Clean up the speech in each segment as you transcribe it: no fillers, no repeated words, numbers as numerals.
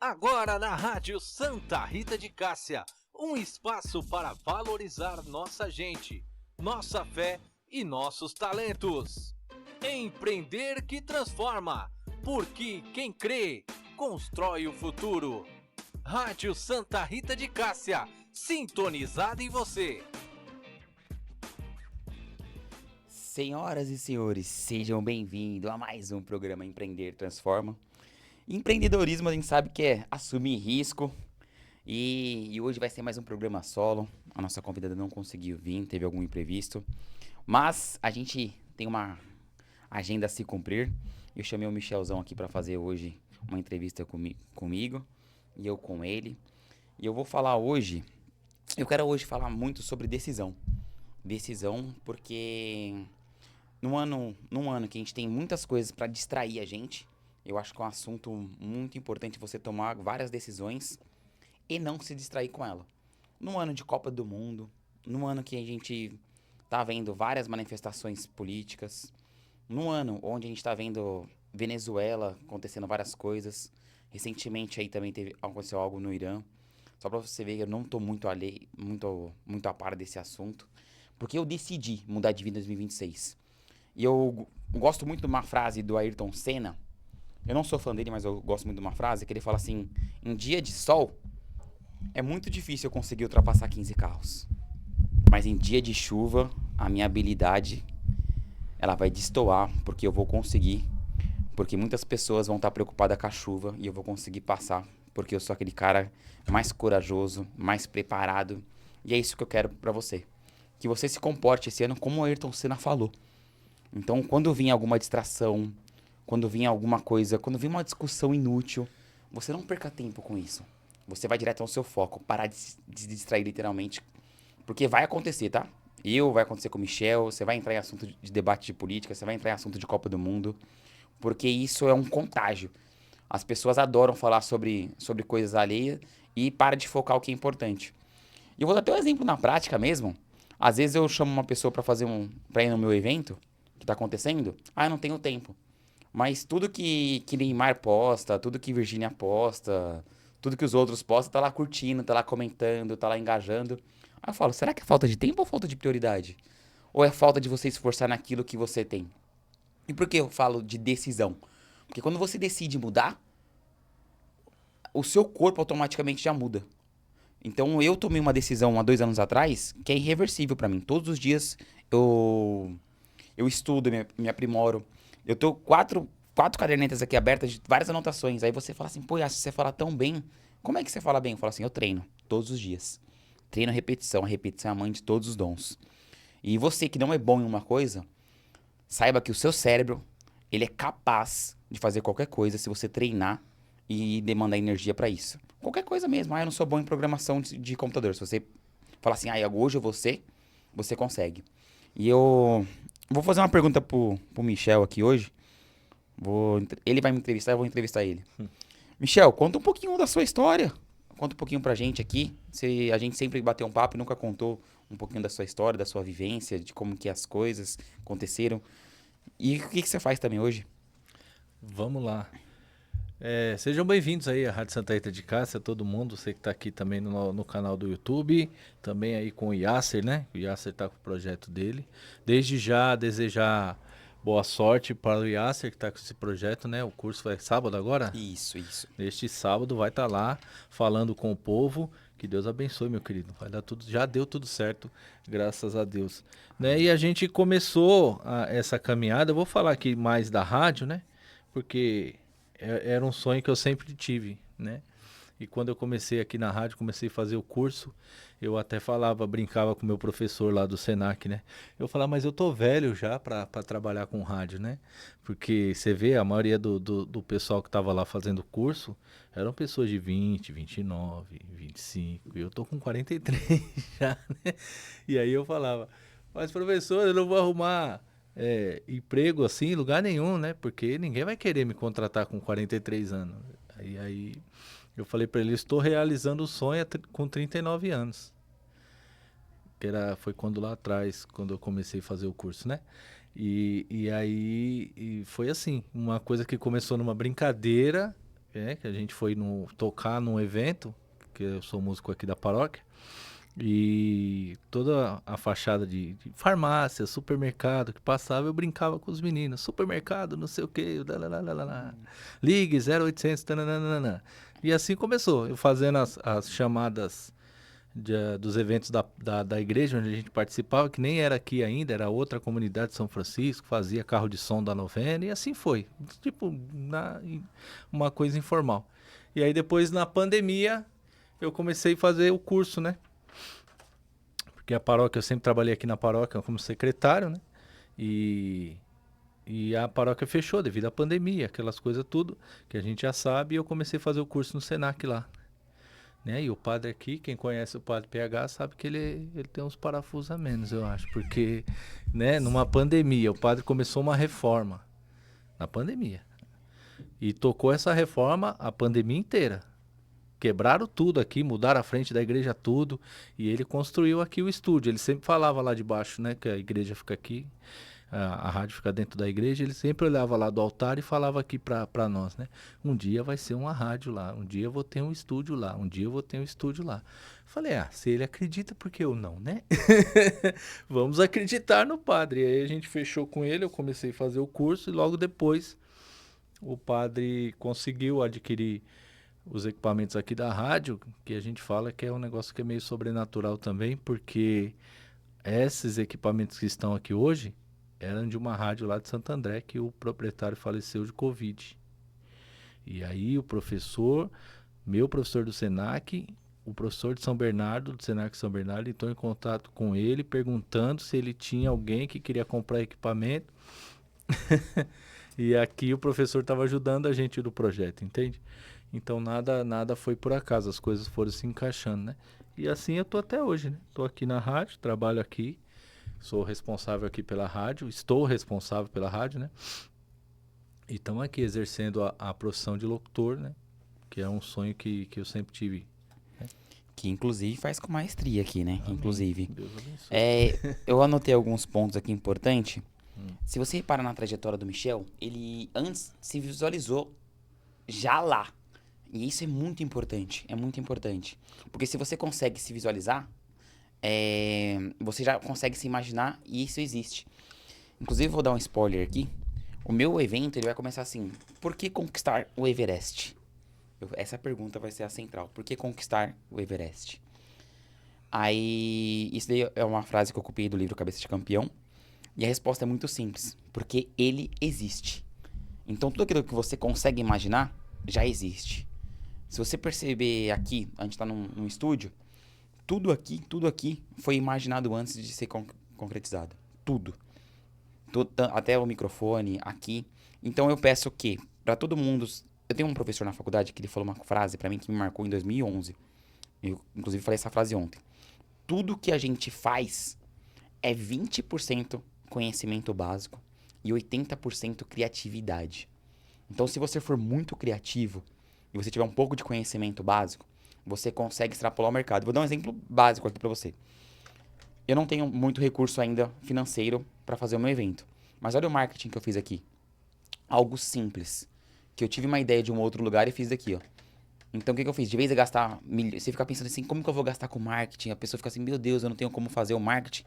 Agora na Rádio Santa Rita de Cássia, um espaço para valorizar nossa gente, nossa fé e nossos talentos. Empreender que transforma, porque quem crê, constrói o futuro. Rádio Santa Rita de Cássia, sintonizada em você. Senhoras e senhores, sejam bem-vindos a mais um programa Empreender Transforma. Empreendedorismo a gente sabe que é assumir risco e hoje vai ser mais um programa solo. A nossa convidada não conseguiu vir, teve algum imprevisto, mas a gente tem uma agenda a se cumprir. Eu chamei o Michelzão aqui para fazer hoje uma entrevista comigo e eu com ele. E eu quero hoje falar muito sobre decisão. Decisão porque num ano que a gente tem muitas coisas para distrair a gente, eu acho que é um assunto muito importante você tomar várias decisões e não se distrair com ela. Num ano de Copa do Mundo, num ano que a gente tá vendo várias manifestações políticas, num ano onde a gente tá vendo Venezuela acontecendo várias coisas, recentemente aí também aconteceu algo no Irã. Só pra você ver, eu não tô muito a par desse assunto, porque eu decidi mudar de vida em 2026. E eu gosto muito de uma frase do Ayrton Senna. Eu não sou fã dele, mas eu gosto muito de uma frase que ele fala assim: em dia de sol, é muito difícil eu conseguir ultrapassar 15 carros. Mas em dia de chuva, a minha habilidade ela vai destoar, porque eu vou conseguir. Porque muitas pessoas vão estar preocupadas com a chuva e eu vou conseguir passar, porque eu sou aquele cara mais corajoso, mais preparado. E é isso que eu quero pra você. Que você se comporte esse ano como o Ayrton Senna falou. Então, quando vir alguma distração, quando vir alguma coisa, quando vir uma discussão inútil, você não perca tempo com isso. Você vai direto ao seu foco, parar de se distrair literalmente, porque vai acontecer, tá? Vai acontecer com o Michel, você vai entrar em assunto de debate de política, você vai entrar em assunto de Copa do Mundo, porque isso é um contágio. As pessoas adoram falar sobre coisas alheias e para de focar o que é importante. E eu vou dar até um exemplo na prática mesmo. Às vezes eu chamo uma pessoa para ir no meu evento que tá acontecendo. Ah, eu não tenho tempo. Mas tudo que Neymar posta, tudo que Virgínia posta, tudo que os outros postam, tá lá curtindo, tá lá comentando, tá lá engajando. Aí eu falo, será que é falta de tempo ou falta de prioridade? Ou é falta de você esforçar naquilo que você tem? E por que eu falo de decisão? Porque quando você decide mudar, o seu corpo automaticamente já muda. Então eu tomei uma decisão há 2 anos atrás que é irreversível pra mim. Todos os dias eu estudo, me aprimoro. Eu tô quatro cadernetas aqui abertas de várias anotações. Aí você fala assim, pô, Yassi, você fala tão bem. Como é que você fala bem? Eu falo assim, eu treino todos os dias. Treino repetição. A repetição é a mãe de todos os dons. E você que não é bom em uma coisa, saiba que o seu cérebro, ele é capaz de fazer qualquer coisa se você treinar e demandar energia pra isso. Qualquer coisa mesmo. Ah, eu não sou bom em programação de computador. Se você falar assim, ah, hoje eu vou ser, você consegue. E eu vou fazer uma pergunta pro Michel aqui hoje. Ele vai me entrevistar, eu vou entrevistar ele. Michel, conta um pouquinho da sua história. Conta um pouquinho pra gente aqui. A gente sempre bateu um papo e nunca contou um pouquinho da sua história, da sua vivência, de como que as coisas aconteceram. E o que você faz também hoje? Vamos lá. Sejam bem-vindos aí à Rádio Santa Rita de Cássia, todo mundo, você que está aqui também no canal do YouTube, também aí com o Yasser, né? O Yasser está com o projeto dele. Desde já desejar boa sorte para o Yasser que está com esse projeto, né? O curso vai sábado agora? Isso. Neste sábado vai estar lá falando com o povo. Que Deus abençoe, meu querido. Vai dar tudo, já deu tudo certo, graças a Deus. Né? E a gente começou essa caminhada, eu vou falar aqui mais da rádio, né? Porque era um sonho que eu sempre tive, né? E quando eu comecei aqui na rádio, comecei a fazer o curso, eu até falava, brincava com o meu professor lá do Senac, né? Eu falava, mas eu tô velho já para trabalhar com rádio, né? Porque você vê, a maioria do pessoal que tava lá fazendo o curso eram pessoas de 20, 29, 25, e eu tô com 43 já, né? E aí eu falava, mas professor, eu não vou arrumar emprego assim em lugar nenhum, né? Porque ninguém vai querer me contratar com 43 anos. Aí eu falei pra ele, estou realizando o sonho com 39 anos. Foi quando lá atrás, quando eu comecei a fazer o curso, né? E aí foi assim, uma coisa que começou numa brincadeira, que a gente foi tocar num evento, que eu sou músico aqui da paróquia, e toda a fachada de farmácia, supermercado que passava, eu brincava com os meninos. Supermercado, não sei o quê, ligue 0800, tananana. E assim começou, eu fazendo as chamadas dos eventos da igreja onde a gente participava, que nem era aqui ainda, era outra comunidade de São Francisco, fazia carro de som da novena, e assim foi. Tipo, uma coisa informal. E aí depois, na pandemia, eu comecei a fazer o curso, né? Porque a paróquia, eu sempre trabalhei aqui na paróquia como secretário, né? E a paróquia fechou devido à pandemia, aquelas coisas tudo que a gente já sabe, e eu comecei a fazer o curso no Senac lá. Né? E o padre aqui, quem conhece o padre PH, sabe que ele tem uns parafusos a menos, eu acho. Porque, né, numa pandemia, o padre começou uma reforma. Na pandemia. E tocou essa reforma a pandemia inteira. Quebraram tudo aqui, mudaram a frente da igreja tudo. E ele construiu aqui o estúdio. Ele sempre falava lá de baixo, né, que a igreja fica aqui. A rádio fica dentro da igreja, ele sempre olhava lá do altar e falava aqui pra nós, né? Um dia vai ser uma rádio lá, um dia eu vou ter um estúdio lá, um dia eu vou ter um estúdio lá. Falei, se ele acredita, por que eu não, né? Vamos acreditar no padre. E aí a gente fechou com ele, eu comecei a fazer o curso e logo depois o padre conseguiu adquirir os equipamentos aqui da rádio, que a gente fala que é um negócio que é meio sobrenatural também, porque esses equipamentos que estão aqui hoje eram de uma rádio lá de Santo André, que o proprietário faleceu de Covid. E aí o professor, meu professor do Senac, o professor de São Bernardo, do Senac São Bernardo, entrou em contato com ele, perguntando se ele tinha alguém que queria comprar equipamento. E aqui o professor estava ajudando a gente no projeto, entende? Então nada foi por acaso, as coisas foram se encaixando, né? E assim eu tô até hoje, né? Tô aqui na rádio, trabalho aqui. Sou responsável aqui pela rádio, estou responsável pela rádio, né? E estamos aqui exercendo a profissão de locutor, né? Que é um sonho que eu sempre tive. Né? Que inclusive faz com maestria aqui, né? Amém. Inclusive. Deus abençoe. Eu anotei alguns pontos aqui importantes. Se você reparar na trajetória do Michel, ele antes se visualizou já lá. E isso é muito importante, Porque se você consegue se visualizar, você já consegue se imaginar e isso existe. Inclusive, vou dar um spoiler aqui. O meu evento ele vai começar assim: por que conquistar o Everest? Essa pergunta vai ser a central. Por que conquistar o Everest? Aí, isso daí é uma frase que eu copiei do livro Cabeça de Campeão. E a resposta é muito simples. Porque ele existe. Então, tudo aquilo que você consegue imaginar já existe. Se você perceber aqui, a gente tá num estúdio, tudo aqui foi imaginado antes de ser concretizado. Tudo. Até o microfone aqui. Então eu peço que, pra todo mundo... Eu tenho um professor na faculdade que ele falou uma frase pra mim que me marcou em 2011. Eu, inclusive, falei essa frase ontem. Tudo que a gente faz é 20% conhecimento básico e 80% criatividade. Então, se você for muito criativo e você tiver um pouco de conhecimento básico, você consegue extrapolar o mercado. Vou dar um exemplo básico aqui pra você. Eu não tenho muito recurso ainda financeiro para fazer o meu evento. Mas olha o marketing que eu fiz aqui. Algo simples. Que eu tive uma ideia de um outro lugar e fiz daqui, ó. Então o que eu fiz? De vez em gastar... Você fica pensando assim, como que eu vou gastar com marketing? A pessoa fica assim, meu Deus, eu não tenho como fazer o marketing.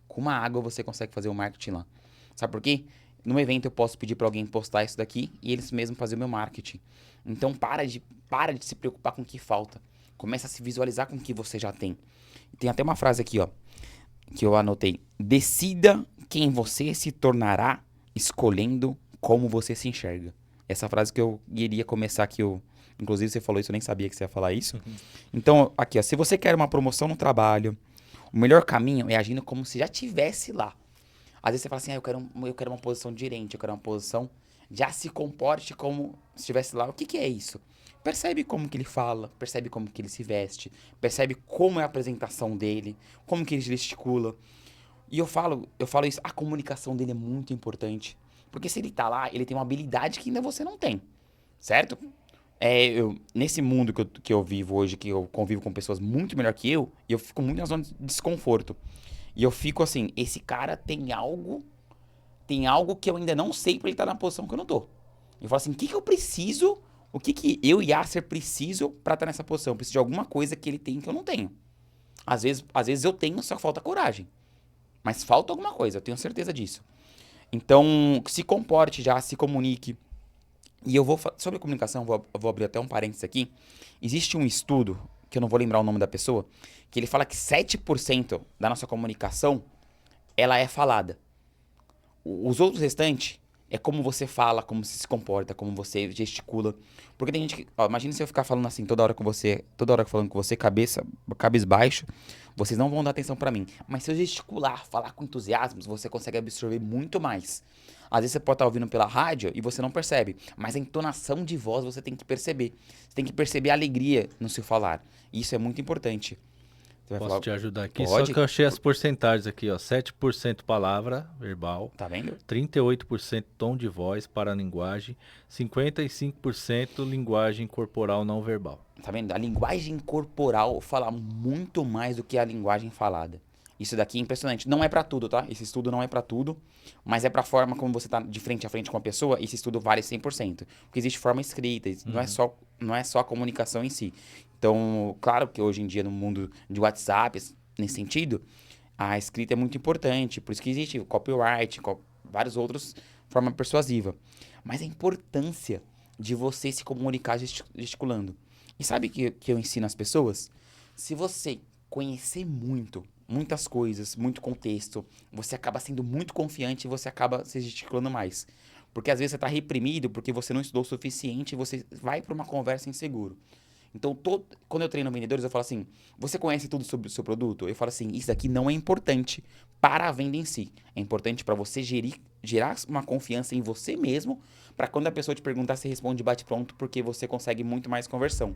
Com uma água você consegue fazer o marketing lá. Sabe por quê? No evento eu posso pedir para alguém postar isso daqui e eles mesmos fazer o meu marketing. Então para de se preocupar com o que falta. Começa a se visualizar com o que você já tem. Tem até uma frase aqui, ó, que eu anotei. Decida quem você se tornará escolhendo como você se enxerga. Essa frase que eu iria começar aqui, inclusive você falou isso, eu nem sabia que você ia falar isso. Então, aqui, ó, se você quer uma promoção no trabalho, o melhor caminho é agindo como se já estivesse lá. Às vezes você fala assim, eu quero uma posição de gerente, eu quero uma posição... Já se comporte como se estivesse lá. O que é isso? Percebe como que ele fala, percebe como que ele se veste, percebe como é a apresentação dele, como que ele gesticula. E eu falo isso, a comunicação dele é muito importante. Porque se ele tá lá, ele tem uma habilidade que ainda você não tem, certo? Nesse mundo que eu vivo hoje, que eu convivo com pessoas muito melhor que eu fico muito na zona de desconforto. E eu fico assim, esse cara tem algo que eu ainda não sei pra ele estar na posição que eu não tô. Eu falo assim, o que eu preciso O que que eu e Yasser preciso pra estar nessa posição? Eu preciso de alguma coisa que ele tem que eu não tenho. Às vezes eu tenho, só falta coragem. Mas falta alguma coisa, eu tenho certeza disso. Então, se comporte já, se comunique. E eu vou, sobre comunicação, eu vou abrir até um parênteses aqui. Existe um estudo, que eu não vou lembrar o nome da pessoa, que ele fala que 7% da nossa comunicação, ela é falada. Os outros restantes é como você fala, como você se comporta, como você gesticula. Porque tem gente que, ó, imagina se eu ficar falando assim toda hora com você, toda hora falando com você, cabisbaixo, vocês não vão dar atenção pra mim. Mas se eu gesticular, falar com entusiasmo, você consegue absorver muito mais. Às vezes você pode estar ouvindo pela rádio e você não percebe, mas a entonação de voz você tem que perceber. Você tem que perceber a alegria no seu falar. E isso é muito importante. Você vai Posso falar, te ajudar aqui? pode? Só que eu achei as porcentagens aqui, ó. 7% palavra verbal, Tá vendo? 38% tom de voz para a linguagem, 55% linguagem corporal não verbal. Tá vendo? A linguagem corporal fala muito mais do que a linguagem falada. Isso daqui é impressionante. Não é pra tudo, tá? Esse estudo não é pra tudo, mas é pra forma como você tá de frente a frente com a pessoa, esse estudo vale 100%. Porque existe forma escrita, não é só a comunicação em si. Então, claro que hoje em dia no mundo de WhatsApp, nesse sentido, a escrita é muito importante. Por isso que existe o copyright, vários outros forma persuasiva. Mas a importância de você se comunicar gesticulando. E sabe que eu ensino às pessoas? Se você conhecer muitas coisas, muito contexto, você acaba sendo muito confiante e você acaba se gesticulando mais. Porque às vezes você está reprimido porque você não estudou o suficiente e você vai para uma conversa inseguro. Então, quando eu treino vendedores, eu falo assim, você conhece tudo sobre o seu produto? Eu falo assim, isso daqui não é importante para a venda em si. É importante para você gerar uma confiança em você mesmo, para quando a pessoa te perguntar, você responde bate-pronto, porque você consegue muito mais conversão.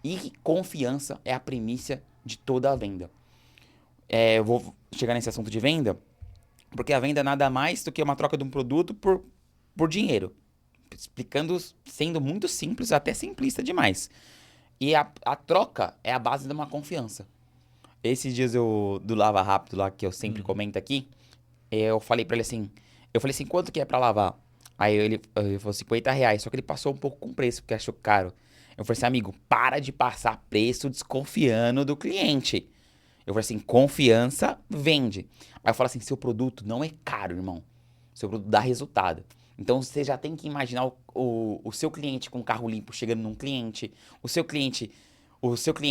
E confiança é a primícia de toda a venda. Eu vou chegar nesse assunto de venda, porque a venda é nada mais do que uma troca de um produto por dinheiro. Explicando, sendo muito simples, até simplista demais. E a troca é a base de uma confiança. Esses dias do Lava Rápido lá, que eu sempre comento aqui, eu falei pra ele assim, quanto que é pra lavar? Aí ele falou R$50, só que ele passou um pouco com preço, porque achou caro. Eu falei assim, amigo, para de passar preço desconfiando do cliente. Eu falei assim, confiança vende. Aí eu falo assim, seu produto não é caro, irmão. Seu produto dá resultado. Então você já tem que imaginar o seu cliente com o carro limpo chegando num cliente, o seu cliente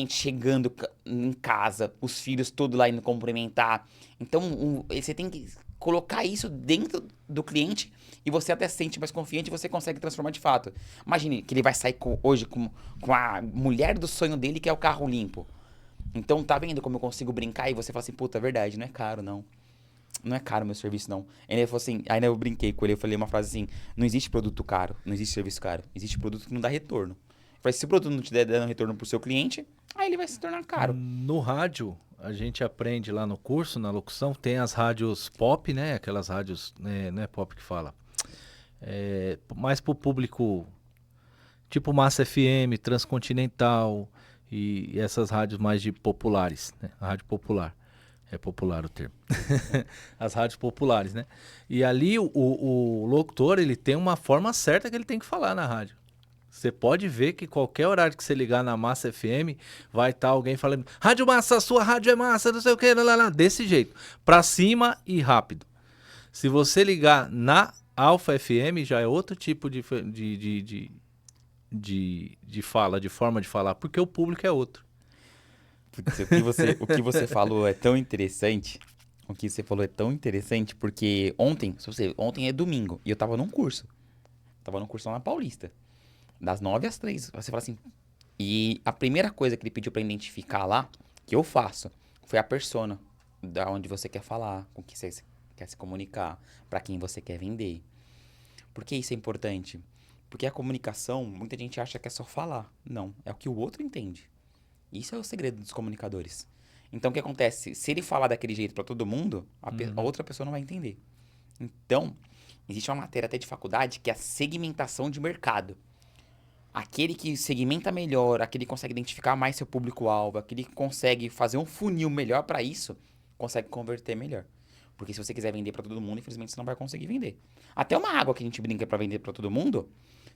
chegando em casa, os filhos todos lá indo cumprimentar. Então você tem que colocar isso dentro do cliente e você até se sente mais confiante e você consegue transformar de fato. Imagine que ele vai sair hoje com a mulher do sonho dele, que é o carro limpo. Então tá vendo como eu consigo brincar e você fala assim, puta, é verdade, não é caro não. Não é caro meu serviço, não. Aí ele falou assim, aí eu brinquei com ele, eu falei uma frase assim, não existe produto caro, não existe serviço caro, existe produto que não dá retorno. Eu falei, se o produto não te der dando retorno pro seu cliente, aí ele vai se tornar caro. No rádio, a gente aprende lá no curso, na locução, tem as rádios pop, né? Aquelas rádios, não é pop que fala. Mais pro público, tipo Massa FM, Transcontinental e essas rádios mais de populares, né? A rádio popular. É popular o termo. As rádios populares, né? E ali o locutor, ele tem uma forma certa que ele tem que falar na rádio. Você pode ver que qualquer horário que você ligar na Massa FM, vai estar alguém falando, Rádio Massa, sua rádio é massa, não sei o que, lá, desse jeito. Pra cima e rápido. Se você ligar na Alfa FM, já é outro tipo de fala, de forma de falar, porque o público é outro. Putz, o que você falou é tão interessante. O que você falou é tão interessante, porque ontem é domingo, e eu tava num curso. Tava num curso lá na Paulista. Das 9 às 3. Você fala assim. E a primeira coisa que ele pediu pra identificar lá, que eu faço, foi a persona. Da onde você quer falar, com que você quer se comunicar, pra quem você quer vender. Por que isso é importante? Porque a comunicação, muita gente acha que é só falar. Não, é o que o outro entende. Isso é o segredo dos comunicadores. Então, o que acontece? Se ele falar daquele jeito pra todo mundo, a outra pessoa não vai entender. Então, existe uma matéria até de faculdade que é a segmentação de mercado. Aquele que segmenta melhor, aquele que consegue identificar mais seu público-alvo, aquele que consegue fazer um funil melhor pra isso, consegue converter melhor. Porque se você quiser vender pra todo mundo, infelizmente você não vai conseguir vender. Até uma água que a gente brinca pra vender pra todo mundo,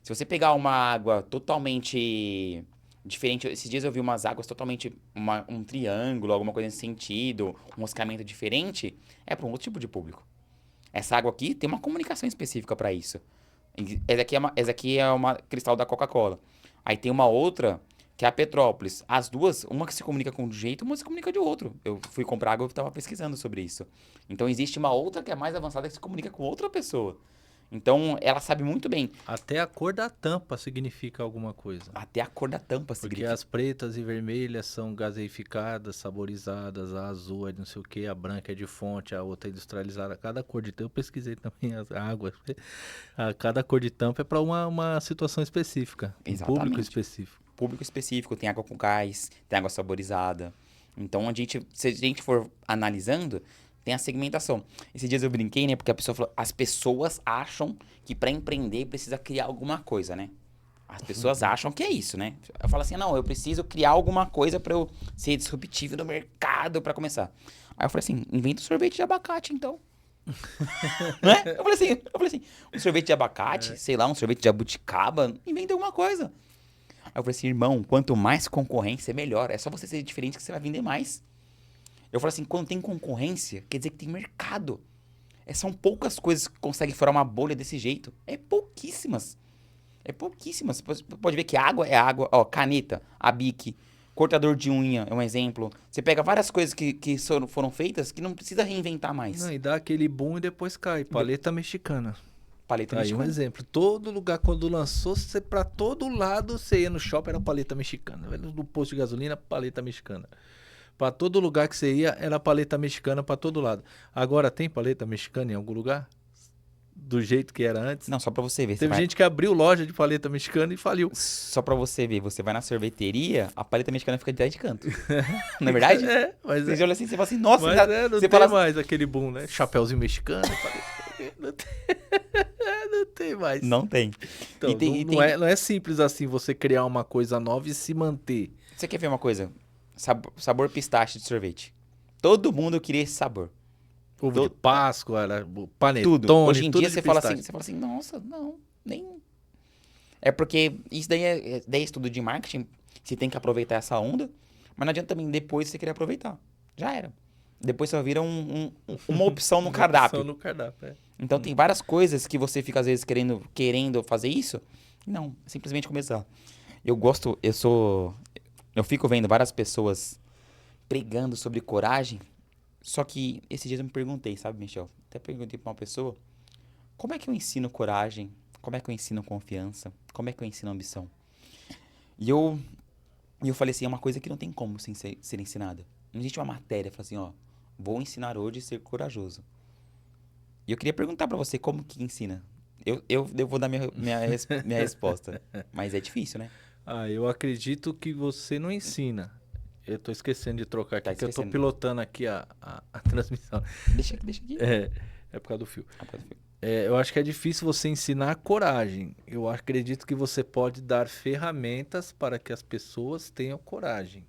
se você pegar uma água totalmente diferente, esses dias eu vi umas águas totalmente, um triângulo, alguma coisa nesse sentido, um roscamento diferente, é pra um outro tipo de público. Essa água aqui tem uma comunicação específica pra isso. Essa aqui é uma cristal da Coca-Cola. Aí tem uma outra que é a Petrópolis. As duas, uma que se comunica com um jeito, uma se comunica de outro. Eu fui comprar água e estava pesquisando sobre isso. Então existe uma outra que é mais avançada que se comunica com outra pessoa. Então ela sabe muito bem. Até a cor da tampa significa alguma coisa. Até a cor da tampa Porque significa. as pretas e vermelhas são gaseificadas, saborizadas, a azul é de não sei o que, a branca é de fonte, a outra é industrializada. Cada cor de tampa, eu pesquisei também as águas. Cada cor de tampa é para uma situação específica, um público Exatamente. específico. Público específico, tem água com gás, tem água saborizada. Então, se a gente for analisando, tem a segmentação. Esses dias eu brinquei, né? Porque a pessoa falou, as pessoas acham que para empreender precisa criar alguma coisa, né? As pessoas acham que é isso, né? Eu falo assim, não, eu preciso criar alguma coisa para eu ser disruptivo no mercado para começar. Aí eu falei assim, inventa um sorvete de abacate, então. Né? Eu falei assim, um sorvete de abacate, sei lá, um sorvete de jabuticaba, inventa alguma coisa. Aí eu falei assim, irmão, quanto mais concorrência, melhor. É só você ser diferente que você vai vender mais. Eu falei assim, quando tem concorrência, quer dizer que tem mercado. São poucas coisas que conseguem furar uma bolha desse jeito. É pouquíssimas. É pouquíssimas. Você pode ver que água é água. Ó, caneta, a Bic, cortador de unha é um exemplo. Você pega várias coisas que foram feitas que não precisa reinventar mais. Não, e dá aquele boom e depois cai. Paleta mexicana. Paleta Tá aí um mexicana. exemplo. Todo lugar, quando lançou, pra todo lado, você ia no shopping, era paleta mexicana. No posto de gasolina, paleta mexicana. Pra todo lugar que você ia, era paleta mexicana pra todo lado. Agora, tem paleta mexicana em algum lugar? Do jeito que era antes? Não, só pra você ver. Teve gente que abriu loja de paleta mexicana e faliu. Só pra você ver, você vai na sorveteria, a paleta mexicana fica de canto. Não é verdade? É, mas Você olha assim, você fala assim, nossa, mas não você tem fala mais aquele boom, né? Chapeuzinho mexicano. Não tem, não tem mais. não tem. Então, E tem- não é simples assim você criar uma coisa nova e se manter. Você quer ver uma coisa? Sabor pistache de sorvete. Todo mundo queria esse sabor. Ovo de Páscoa, panetone, Tudo. Hoje em tudo dia de você fala pistache. assim, nossa, não, nem. É porque isso daí é estudo de marketing. Você tem que aproveitar essa onda, mas não adianta também depois você querer aproveitar. Já era. Depois só vira uma opção no Uma cardápio. opção no cardápio, é. Então tem várias coisas que você fica às vezes querendo fazer isso. Não, é simplesmente começar. Eu fico vendo várias pessoas pregando sobre coragem. Só que esses dias eu me perguntei, sabe, Michel? Até perguntei pra uma pessoa, como é que eu ensino coragem? Como é que eu ensino confiança? Como é que eu ensino ambição? E eu falei assim, é uma coisa que não tem como ser ensinada. Não existe uma matéria, fala assim, ó, vou ensinar hoje a ser corajoso. E eu queria perguntar pra você como que ensina. Eu vou dar minha resposta. Mas é difícil, né? Ah, eu acredito que você não ensina. Eu tô esquecendo de trocar aqui, Tá porque eu tô esquecendo. pilotando aqui a transmissão. Deixa aqui. É por causa do fio. Rapaz, Eu acho que é difícil você ensinar coragem. Eu acredito que você pode dar ferramentas para que as pessoas tenham coragem.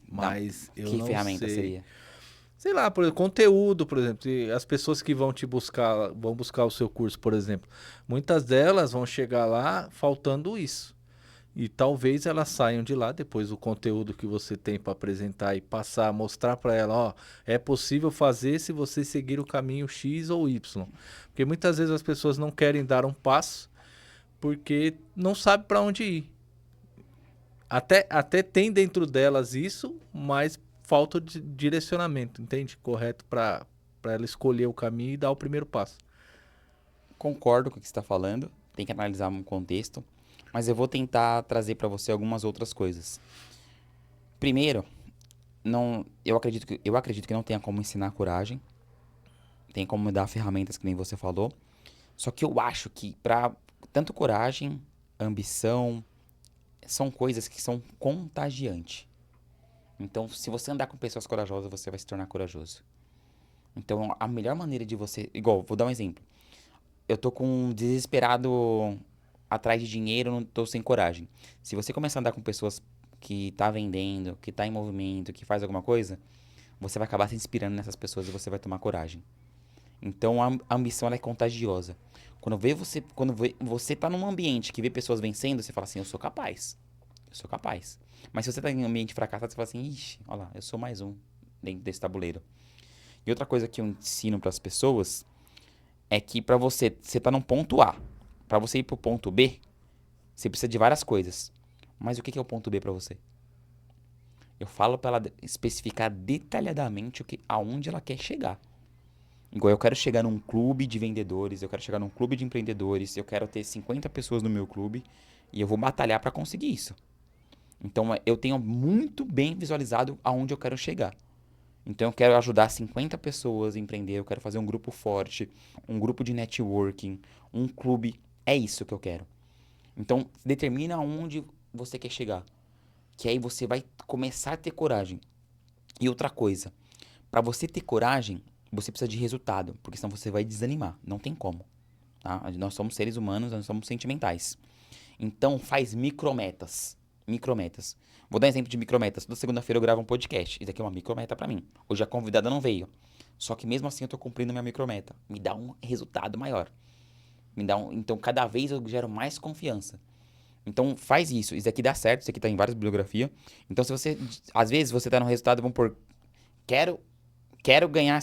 Mas eu que não ferramenta sei. seria? Sei lá, por exemplo, conteúdo, por exemplo. As pessoas que vão vão buscar o seu curso, por exemplo. Muitas delas vão chegar lá faltando isso. E talvez elas saiam de lá depois do conteúdo que você tem para apresentar e passar, mostrar para ela, ó, é possível fazer se você seguir o caminho X ou Y. Porque muitas vezes as pessoas não querem dar um passo porque não sabem para onde ir. Até tem dentro delas isso, mas falta de direcionamento, entende? Correto para ela escolher o caminho e dar o primeiro passo. Concordo com o que você está falando. Tem que analisar um contexto. Mas eu vou tentar trazer para você algumas outras coisas. Primeiro, eu acredito que não tenha como ensinar coragem. Tem como dar ferramentas que nem você falou. Só que eu acho que para tanto coragem, ambição, são coisas que são contagiantes. Então, se você andar com pessoas corajosas, você vai se tornar corajoso. Então, a melhor maneira de você... Igual, vou dar um exemplo. Eu tô desesperado atrás de dinheiro, não tô sem coragem. Se você começar a andar com pessoas que tá vendendo, que tá em movimento, que faz alguma coisa, você vai acabar se inspirando nessas pessoas e você vai tomar coragem. Então a ambição ela é contagiosa. Quando você tá num ambiente que vê pessoas vencendo, você fala assim, eu sou capaz. Eu sou capaz. Mas se você tá em um ambiente fracassado, você fala assim, ixi, olha lá, eu sou mais um dentro desse tabuleiro. E outra coisa que eu ensino pras pessoas é que pra você tá num ponto A. Pra você ir pro ponto B, você precisa de várias coisas. Mas o que é o ponto B pra você? Eu falo pra ela especificar detalhadamente aonde ela quer chegar. Igual eu quero chegar num clube de vendedores, eu quero chegar num clube de empreendedores, eu quero ter 50 pessoas no meu clube e eu vou batalhar pra conseguir isso. Então eu tenho muito bem visualizado aonde eu quero chegar. Então eu quero ajudar 50 pessoas a empreender, eu quero fazer um grupo forte, um grupo de networking, um clube. É isso que eu quero. Então determina aonde você quer chegar. Que aí você vai começar a ter coragem. E outra coisa, para você ter coragem, você precisa de resultado, porque senão você vai desanimar. Não tem como. Tá? Nós somos seres humanos, nós somos sentimentais. Então faz micrometas. Micrometas. Vou dar um exemplo de micrometas. Toda segunda-feira eu gravo um podcast. Isso aqui é uma micrometa pra mim. Hoje a convidada não veio. Só que mesmo assim eu tô cumprindo minha micrometa. Me dá um resultado maior. Então cada vez eu gero mais confiança. Então faz isso. Isso aqui dá certo. Isso aqui tá em várias bibliografias. Então se você... Às vezes você tá no resultado, vamos por... Quero ganhar...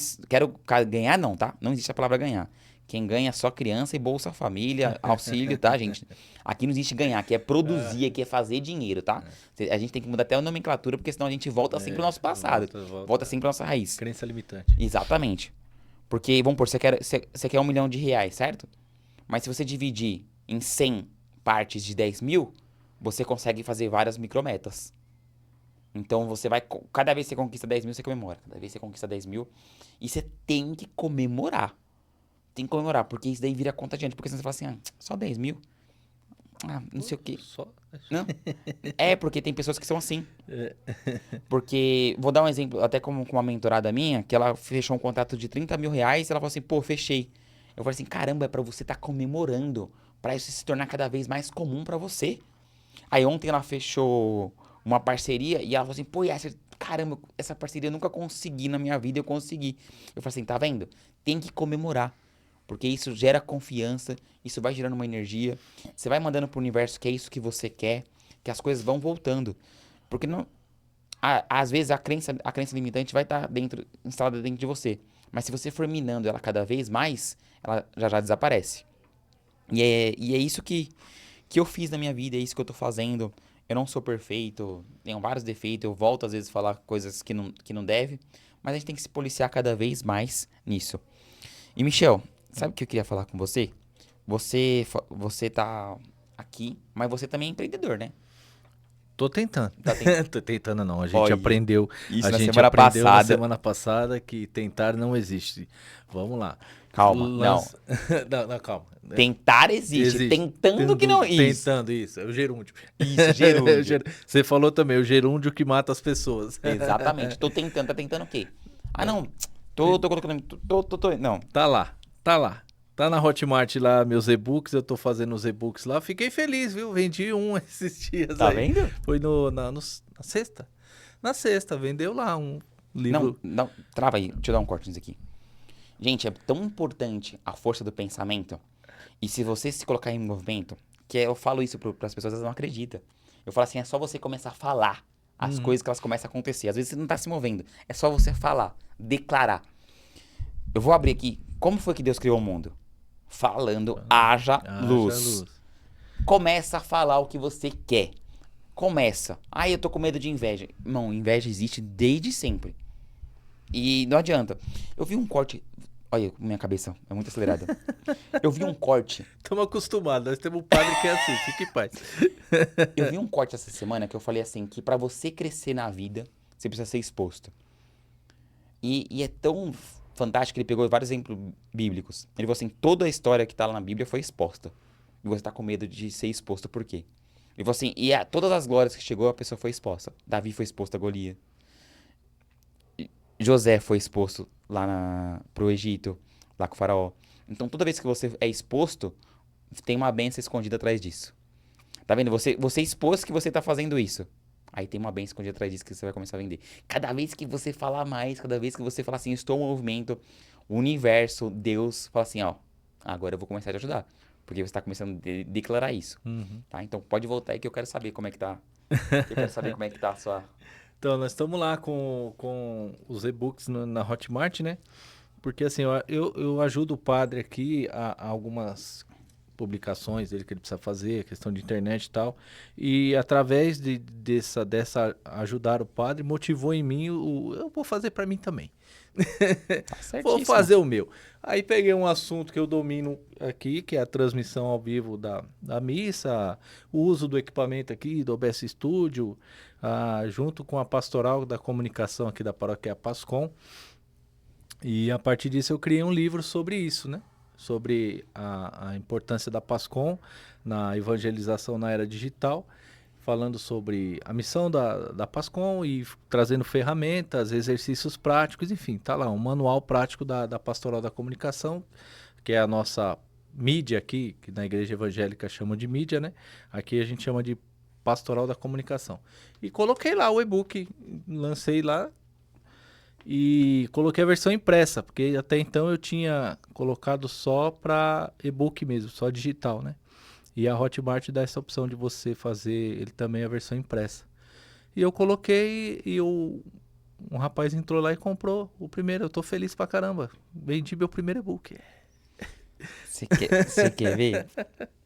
Ganhar não, tá? Não existe a palavra ganhar. Quem ganha é só criança e Bolsa Família, auxílio, tá, gente? Aqui não existe ganhar, aqui é produzir, aqui é fazer dinheiro, tá? A gente tem que mudar até a nomenclatura, porque senão a gente volta sempre pro nosso passado. Volta sempre pra nossa raiz. Crença limitante. Exatamente. Porque, vamos supor, você quer R$1 milhão, certo? Mas se você dividir em 100 partes de 10 mil, você consegue fazer várias micrometas. Então você vai... Cada vez que você conquista 10 mil, você comemora. Cada vez que você conquista 10 mil. E você tem que comemorar. Tem que comemorar, porque isso daí vira contagiante. Porque senão você fala assim, só 10 mil? Não sei o quê. Só... Não? Porque tem pessoas que são assim. Porque, vou dar um exemplo, até com uma mentorada minha, que ela fechou um contrato de R$30 mil, e ela falou assim, pô, fechei. Eu falei assim, caramba, é pra você estar comemorando, pra isso se tornar cada vez mais comum pra você. Aí ontem ela fechou uma parceria e ela falou assim, pô, caramba, essa parceria eu nunca consegui na minha vida, eu consegui. Eu falei assim, tá vendo? Tem que comemorar. Porque isso gera confiança, isso vai gerando uma energia. Você vai mandando pro universo que é isso que você quer, que as coisas vão voltando. Porque não, às vezes a crença limitante vai estar instalada dentro de você. Mas se você for minando ela cada vez mais, ela já desaparece. E é isso que eu fiz na minha vida, é isso que eu tô fazendo. Eu não sou perfeito, tenho vários defeitos, eu volto às vezes a falar coisas que não deve. Mas a gente tem que se policiar cada vez mais nisso. E Michel, sabe o que eu queria falar com você? Você tá aqui, mas você também é empreendedor, né? Tô tentando. Tá tentando. Tô tentando não. A gente Olha, aprendeu. isso A na gente semana aprendeu na passada. semana passada que tentar não existe. Vamos lá. Calma, não, calma. Tentar existe. Tentando que não isso. Tentando isso. É o gerúndio. Isso, gerúndio. Você falou também, o gerúndio que mata as pessoas. Exatamente. Tô tentando. Tá tentando o quê? Não. Tô colocando... Não. Tá lá. Tá na Hotmart lá, meus e-books, eu tô fazendo os e-books lá. Fiquei feliz, viu? Vendi um esses dias tá aí. Tá vendo? Foi na sexta. Na sexta, vendeu lá um livro. Não, trava aí. Deixa eu dar um corte nisso aqui. Gente, é tão importante a força do pensamento. E se você se colocar em movimento, que eu falo isso pras pessoas, elas não acreditam. Eu falo assim, é só você começar a falar as coisas que elas começam a acontecer. Às vezes você não tá se movendo. É só você falar, declarar. Eu vou abrir aqui. Como foi que Deus criou o mundo? Falando, haja luz. Começa a falar o que você quer. Começa. Eu tô com medo de inveja. Não, inveja existe desde sempre. E não adianta. Eu vi um corte... Olha, minha cabeça é muito acelerada. Eu vi um corte... Estamos acostumados. Nós temos um padre que é assim. Fique em paz. Eu vi um corte essa semana que eu falei assim, que pra você crescer na vida, você precisa ser exposto. E é tão... fantástico, ele pegou vários exemplos bíblicos. Ele falou assim, toda a história que tá lá na Bíblia foi exposta. E você tá com medo de ser exposto por quê? Ele falou assim, todas as glórias que chegou, a pessoa foi exposta. Davi foi exposto a Golias. José foi exposto lá pro Egito, lá com o faraó. Então toda vez que você é exposto, tem uma bênção escondida atrás disso. Tá vendo? Você expôs que você tá fazendo isso. Aí tem uma bênção escondida atrás disso que você vai começar a vender. Cada vez que você falar mais, cada vez que você falar assim, estou em movimento, o universo, Deus, fala assim, ó, agora eu vou começar a te ajudar. Porque você tá começando a declarar isso, tá? Então pode voltar aí que eu quero saber como é que tá. Eu quero saber como é que tá a sua... Então, nós estamos lá com os e-books na Hotmart, né? Porque assim, eu ajudo o padre aqui a algumas publicações dele que ele precisa fazer, questão de internet e tal. E através dessa ajudar o padre, motivou em mim eu vou fazer para mim também. Tá Vou certíssimo. fazer o meu. Aí peguei um assunto que eu domino aqui, que é a transmissão ao vivo da missa, o uso do equipamento aqui, do OBS Studio, junto com a pastoral da comunicação aqui da paróquia Pascom. E a partir disso eu criei um livro sobre isso, né? Sobre a importância da Pascom na evangelização na era digital, falando sobre a missão da Pascom e trazendo ferramentas, exercícios práticos, enfim, tá lá, um manual prático da Pastoral da Comunicação, que é a nossa mídia aqui, que na igreja evangélica chama de mídia, né? Aqui a gente chama de Pastoral da Comunicação. E coloquei lá o e-book, lancei lá, e coloquei a versão impressa, porque até então eu tinha colocado só para e-book mesmo, só digital, né? E a Hotmart dá essa opção de você fazer ele também a versão impressa. E eu coloquei e um rapaz entrou lá e comprou o primeiro. Eu tô feliz pra caramba. Vendi meu primeiro e-book. Você quer ver?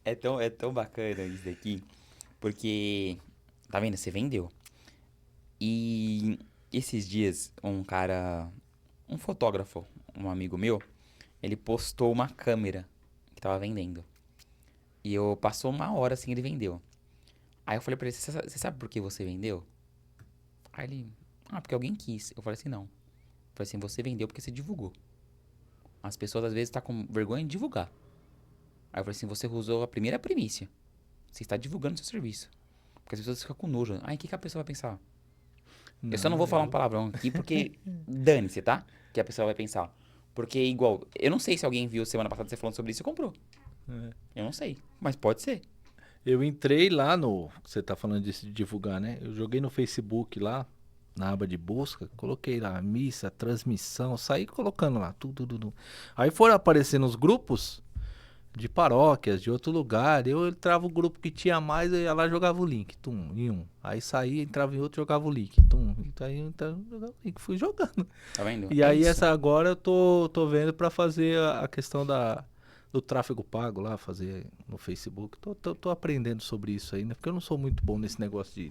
É tão bacana isso daqui, porque, tá vendo? Você vendeu. E esses dias, um fotógrafo, um amigo meu, ele postou uma câmera que tava vendendo. E eu passou uma hora assim, ele vendeu. Aí eu falei pra ele, você sabe por que você vendeu? Aí ele, porque alguém quis. Eu falei assim, não. Eu falei assim, você vendeu porque você divulgou. As pessoas às vezes estão com vergonha de divulgar. Aí eu falei assim, você usou a primeira primícia. Você está divulgando seu serviço. Porque as pessoas ficam com nojo. O que a pessoa vai pensar? Eu só não vou falar um palavrão aqui porque dane-se, tá? Que a pessoa vai pensar. Porque igual, eu não sei se alguém viu semana passada você falando sobre isso e comprou. Eu não sei, mas pode ser. Eu entrei lá você tá falando disso de divulgar, né? Eu joguei no Facebook lá, na aba de busca, coloquei lá missa, transmissão, saí colocando lá, tudo. Aí foram aparecendo os grupos de paróquias, de outro lugar. Eu entrava o grupo que tinha mais, eu ia lá e jogava o link, em um. Aí saía, entrava em outro, jogava o link, Aí eu entrava, jogava o link, fui jogando. Tá vendo? E aí essa agora eu tô vendo pra fazer a questão do tráfego pago lá, fazer no Facebook. Tô aprendendo sobre isso ainda, porque eu não sou muito bom nesse negócio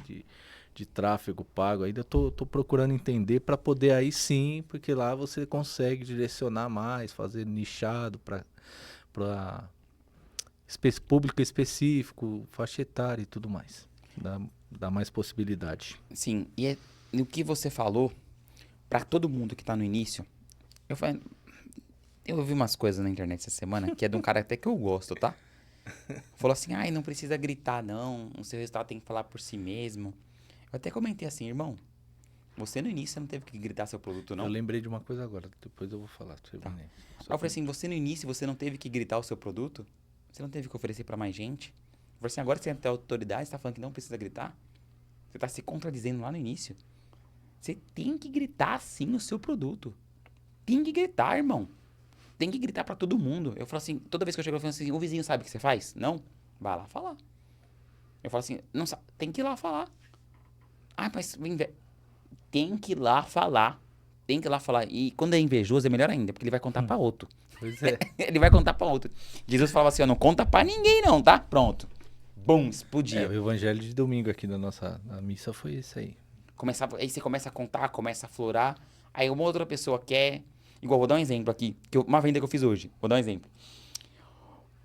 de tráfego pago. Ainda tô procurando entender para poder aí sim, porque lá você consegue direcionar mais, fazer nichado para público específico, faixa etária e tudo mais. Dá mais possibilidade. Sim, e no que você falou, pra todo mundo que tá no início, eu ouvi umas coisas na internet essa semana, que é de um cara até que eu gosto, tá? Falou assim, não precisa gritar não, o seu resultado tem que falar por si mesmo. Eu até comentei assim, irmão, você no início você não teve que gritar seu produto, não? Eu lembrei de uma coisa agora, depois eu vou falar. Tá. Aí eu falei assim, você no início você não teve que gritar o seu produto? Você não teve que oferecer pra mais gente? Eu falei assim, agora que você tem autoridade, você tá falando que não precisa gritar? Você tá se contradizendo lá no início. Você tem que gritar sim o seu produto. Tem que gritar, irmão. Tem que gritar pra todo mundo. Eu falo assim, toda vez que eu chego eu falo assim, o vizinho sabe o que você faz? Não? Vai lá falar. Eu falo assim, não sabe, tem que ir lá falar. Mas tem que ir lá falar. Tem que ir lá falar. E quando é invejoso é melhor ainda, porque ele vai contar pra outro. Pois é. Ele vai contar pra outro. Jesus falava assim, ó, não conta pra ninguém não, tá? Pronto. Bum, explodia. O evangelho de domingo aqui na missa foi esse aí. Aí você começa a contar, começa a florar. Aí uma outra pessoa quer... Igual, vou dar um exemplo aqui. Uma venda que eu fiz hoje. Vou dar um exemplo.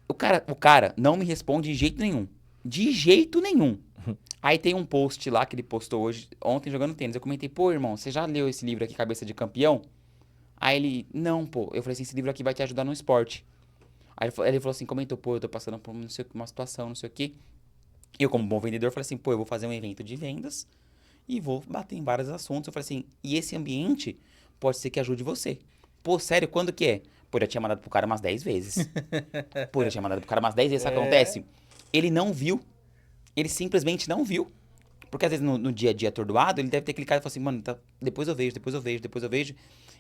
O cara não me responde de jeito nenhum. De jeito nenhum. Aí tem um post lá que ele postou hoje, ontem jogando tênis. Eu comentei, pô, irmão, você já leu esse livro aqui, Cabeça de Campeão? Aí ele, não, pô. Eu falei assim, esse livro aqui vai te ajudar no esporte. Aí ele falou assim, comentou, pô, eu tô passando por uma situação, não sei o quê. Eu, como bom vendedor, falei assim, pô, eu vou fazer um evento de vendas e vou bater em vários assuntos. Eu falei assim, e esse ambiente pode ser que ajude você. Pô, sério, quando que é? Pô, eu tinha mandado pro cara umas 10 vezes. Pô, eu tinha mandado pro cara umas 10 vezes, sabe o que acontece? Ele não viu. Ele simplesmente não viu. Porque às vezes no dia a dia atordoado, ele deve ter clicado e falado assim, mano, depois eu vejo.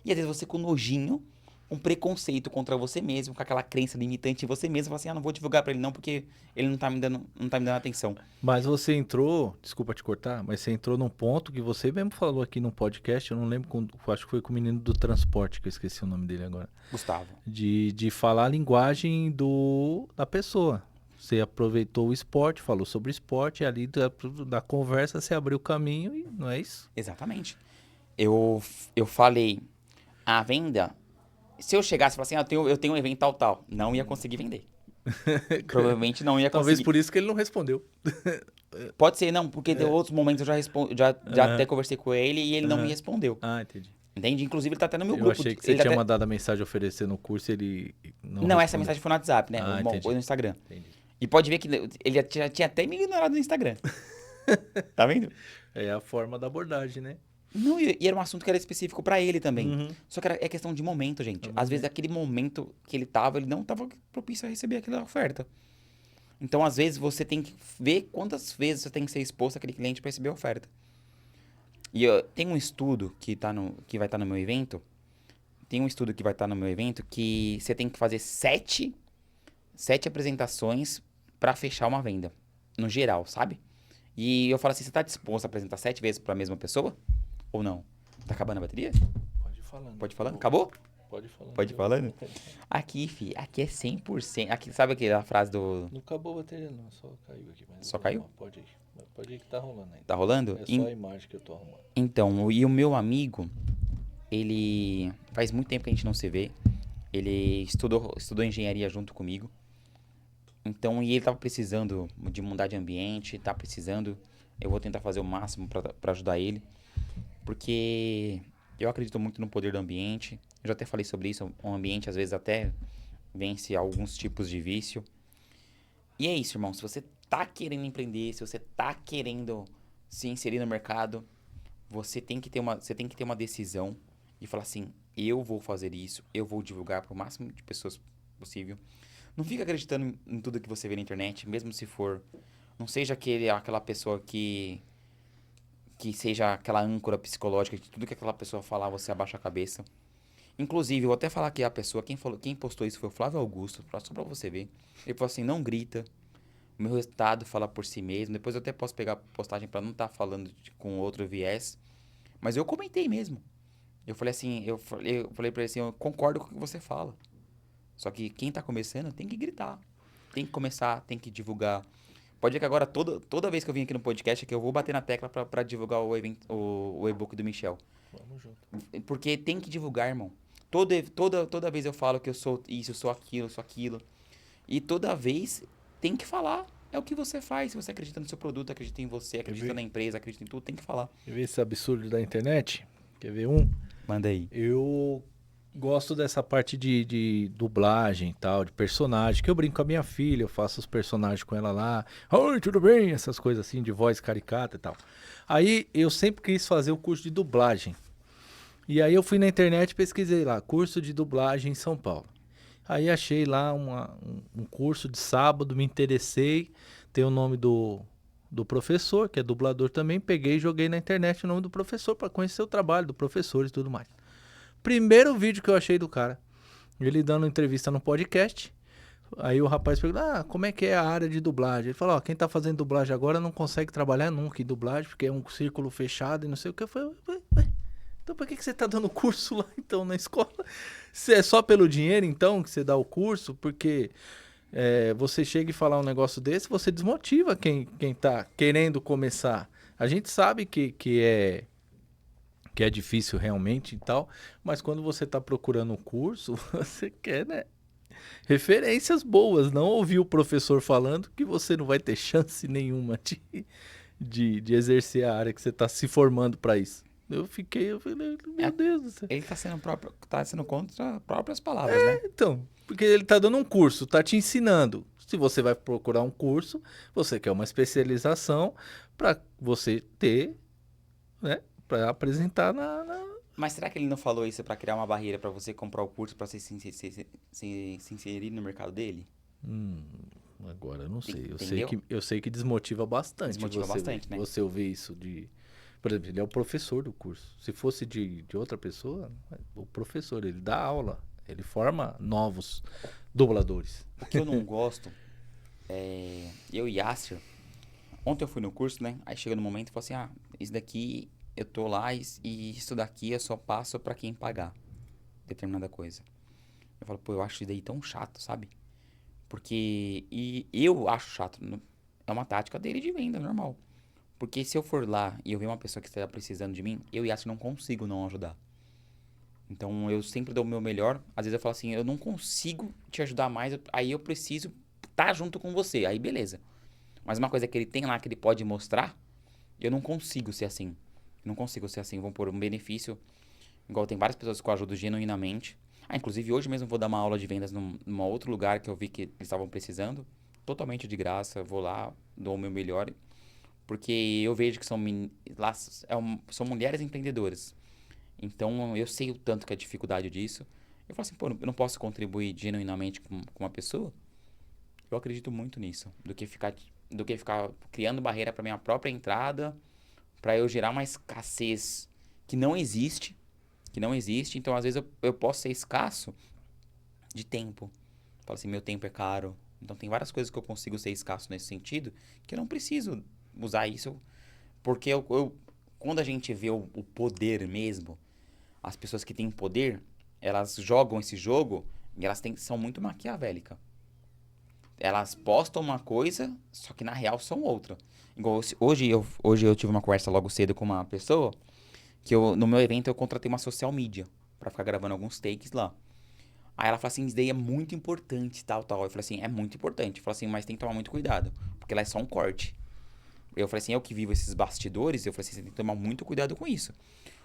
E às vezes você com nojinho, um preconceito contra você mesmo, com aquela crença limitante em você mesmo, fala assim, não vou divulgar pra ele não, porque ele não tá me dando atenção. Mas você entrou, desculpa te cortar, mas você entrou num ponto que você mesmo falou aqui no podcast, eu não lembro, acho que foi com o menino do transporte, que eu esqueci o nome dele agora. Gustavo. De falar a linguagem da pessoa. Você aproveitou o esporte, falou sobre esporte, e ali da conversa você abriu o caminho e não é isso? Exatamente. Eu falei, a venda, se eu chegasse e falasse assim, eu tenho um evento tal, não ia conseguir vender. Provavelmente não ia Talvez conseguir. por isso que ele não respondeu. Pode ser, não, porque em outros momentos eu já até conversei com ele e ele não me respondeu. Ah, entendi. Entende? Inclusive, ele tá até no meu Eu grupo. achei que você ele tinha até... mandado a mensagem oferecendo o curso e ele não Não, essa respondeu. mensagem foi no WhatsApp, né? Ah, Bom, entendi. foi no Instagram. Entendi. E pode ver que ele já tinha até me ignorado no Instagram. Tá vendo? É a forma da abordagem, né? Não, e era um assunto que era específico pra ele também. Uhum. Só que é questão de momento, gente. Às vezes, aquele momento que ele não tava propício a receber aquela oferta. Então, às vezes, você tem que ver quantas vezes você tem que ser exposto àquele cliente pra receber a oferta. E tem um estudo que vai estar no meu evento. Tem um estudo que vai estar no meu evento que você tem que fazer 7 apresentações pra fechar uma venda. No geral, sabe? E eu falo assim, você tá disposto a apresentar 7 vezes pra mesma pessoa? Ou não? Tá acabando a bateria? Pode ir falando. Pode ir falando? Acabou? Pode ir falando. Pode ir falando? Aqui, aqui é 100%. Aqui, sabe aquela frase do... Não acabou a bateria não, só caiu aqui. Mas Só caiu? Pode ir. Pode ir que tá rolando ainda. Tá rolando? É só a imagem que eu tô arrumando. Então, e o meu amigo, ele... Faz muito tempo que a gente não se vê. Ele estudou engenharia junto comigo. Então, e ele tava precisando de mudar de ambiente, tá precisando. Eu vou tentar fazer o máximo pra ajudar ele. Porque eu acredito muito no poder do ambiente. Eu já até falei sobre isso. O ambiente, às vezes, até vence alguns tipos de vício. E é isso, irmão. Se você tá querendo empreender, se você tá querendo se inserir no mercado, você tem que ter uma decisão e falar assim, eu vou fazer isso, eu vou divulgar para o máximo de pessoas possível. Não fica acreditando em tudo que você vê na internet, mesmo se for... Não seja aquela pessoa que seja aquela âncora psicológica de tudo que aquela pessoa falar, você abaixa a cabeça. Inclusive, eu vou até falar que a pessoa, quem postou isso foi o Flávio Augusto, só pra você ver. Ele falou assim, não grita, o meu resultado fala por si mesmo. Depois eu até posso pegar a postagem pra não estar falando com outro viés. Mas eu comentei mesmo. Eu falei assim, eu falei pra ele assim, eu concordo com o que você fala. Só que quem tá começando tem que gritar. Tem que começar, tem que divulgar. Pode ver que agora, toda vez que eu vim aqui no podcast, é que eu vou bater na tecla pra divulgar o e-book do Michel. Vamos junto. Porque tem que divulgar, irmão. Toda vez eu falo que eu sou isso, eu sou aquilo. E toda vez tem que falar. É o que você faz. Se você acredita no seu produto, acredita em você, acredita na empresa, acredita em tudo, tem que falar. Quer ver esse absurdo da internet? Quer ver um? Manda aí. Eu gosto dessa parte de dublagem e tal, de personagem, que eu brinco com a minha filha, eu faço os personagens com ela lá. Oi, tudo bem? Essas coisas assim, de voz caricata e tal. Aí eu sempre quis fazer o curso de dublagem. E aí eu fui na internet e pesquisei lá, curso de dublagem em São Paulo. Aí achei lá um curso de sábado, me interessei, tem o nome do professor, que é dublador também, peguei e joguei na internet o nome do professor para conhecer o trabalho do professor e tudo mais. Primeiro vídeo que eu achei do cara, ele dando entrevista no podcast, aí o rapaz perguntou, como é que é a área de dublagem? Ele falou, quem tá fazendo dublagem agora não consegue trabalhar nunca em dublagem, porque é um círculo fechado e não sei o que. Eu falei, ué, então por que você tá dando curso lá então na escola? Se é só pelo dinheiro então que você dá o curso? Porque você chega e falar um negócio desse, você desmotiva quem tá querendo começar. A gente sabe que é difícil realmente e tal, mas quando você tá procurando um curso, você quer, né? Referências boas, não ouvir o professor falando que você não vai ter chance nenhuma de exercer a área que você tá se formando para isso. Eu falei, meu Deus do céu. Ele tá sendo contra próprias palavras, né? Então, porque ele tá dando um curso, tá te ensinando. Se você vai procurar um curso, você quer uma especialização para você ter, né? Para apresentar Mas será que ele não falou isso pra criar uma barreira pra você comprar o curso pra você se inserir no mercado dele? Agora eu não sei. Entendeu? Eu sei que desmotiva bastante. Desmotiva bastante, né? Você ouvir isso de. Por exemplo, ele é o professor do curso. Se fosse de outra pessoa, o professor, ele dá aula. Ele forma novos dubladores. O que eu não gosto eu e Yasser, ontem eu fui no curso, né? Aí chega no momento e fala assim, isso daqui eu tô lá e isso daqui eu só passo pra quem pagar determinada coisa. Eu falo, pô, eu acho isso daí tão chato, sabe? Porque, e eu acho chato, é uma tática dele de venda, normal. Porque se eu for lá e eu ver uma pessoa que está precisando de mim, eu e Yasser não consigo não ajudar. Então eu sempre dou o meu melhor. Às vezes eu falo assim, eu não consigo te ajudar mais, aí eu preciso estar junto com você. Aí beleza. Mas uma coisa que ele tem lá que ele pode mostrar, eu não consigo ser assim. Não consigo ser assim. Vamos pôr um benefício. Igual tem várias pessoas que eu ajudo genuinamente. Inclusive hoje mesmo eu vou dar uma aula de vendas num outro lugar que eu vi que eles estavam precisando. Totalmente de graça. Vou lá, dou o meu melhor. Porque eu vejo que são mulheres empreendedoras. Então eu sei o tanto que é a dificuldade disso. Eu falo assim, pô, eu não posso contribuir genuinamente com uma pessoa? Eu acredito muito nisso. Do que ficar criando barreira para minha própria entrada, para eu gerar uma escassez que não existe. Que não existe. Então, às vezes, eu posso ser escasso de tempo. Falo assim, meu tempo é caro. Então, tem várias coisas que eu consigo ser escasso nesse sentido, que eu não preciso usar isso. Porque quando a gente vê o poder mesmo, as pessoas que têm poder, elas jogam esse jogo e elas são muito maquiavélicas. Elas postam uma coisa, só que na real são outra. Igual hoje eu tive uma conversa logo cedo com uma pessoa que no meu evento eu contratei uma social media pra ficar gravando alguns takes lá. Aí ela falou assim, isso daí é muito importante, tal. Eu falei assim, é muito importante. Eu falei assim, mas tem que tomar muito cuidado, porque ela é só um corte. Eu falei assim, eu que vivo esses bastidores, eu falei assim, você tem que tomar muito cuidado com isso.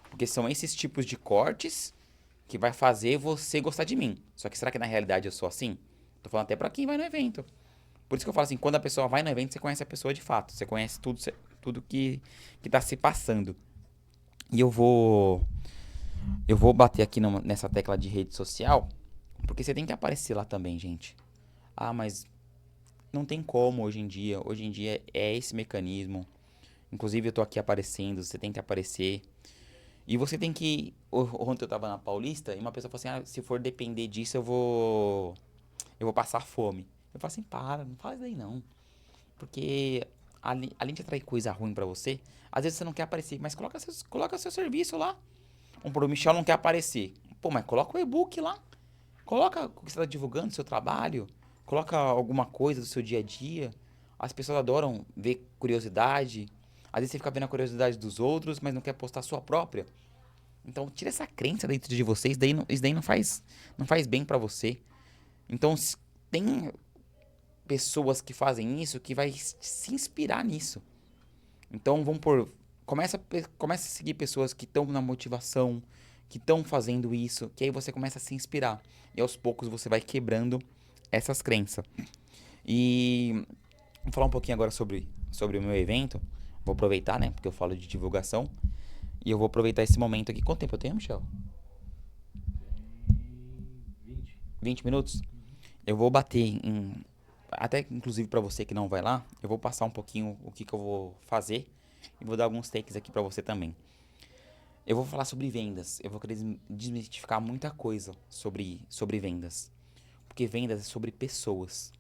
Porque são esses tipos de cortes que vai fazer você gostar de mim. Só que será que na realidade eu sou assim? Tô falando até pra quem vai no evento. Por isso que eu falo assim, quando a pessoa vai no evento, você conhece a pessoa de fato. Você conhece tudo que tá se passando. E eu vou bater aqui nessa tecla de rede social, porque você tem que aparecer lá também, gente. Mas não tem como hoje em dia. Hoje em dia é esse mecanismo. Inclusive eu tô aqui aparecendo, você tem que aparecer. E você tem que... Ontem eu tava na Paulista e uma pessoa falou assim, se for depender disso eu vou passar fome. Eu falo assim, não faz isso daí não. Porque além de atrair coisa ruim pra você, às vezes você não quer aparecer, mas coloca seu serviço lá. O Michel não quer aparecer. Pô, mas coloca o e-book lá. Coloca o que você tá divulgando, seu trabalho. Coloca alguma coisa do seu dia a dia. As pessoas adoram ver curiosidade. Às vezes você fica vendo a curiosidade dos outros, mas não quer postar a sua própria. Então, tira essa crença dentro de você. Isso daí não faz bem pra você. Então, tem pessoas que fazem isso que vai se inspirar nisso. Então, começa a seguir pessoas que estão na motivação, que estão fazendo isso, que aí você começa a se inspirar. E aos poucos você vai quebrando essas crenças. E vou falar um pouquinho agora sobre o meu evento. Vou aproveitar, né? Porque eu falo de divulgação. E eu vou aproveitar esse momento aqui. Quanto tempo eu tenho, Michel? 20 minutos? Eu vou bater até inclusive pra você que não vai lá, eu vou passar um pouquinho o que eu vou fazer. E vou dar alguns takes aqui pra você também. Eu vou falar sobre vendas. Eu vou querer desmistificar muita coisa sobre vendas. Porque vendas é sobre pessoas.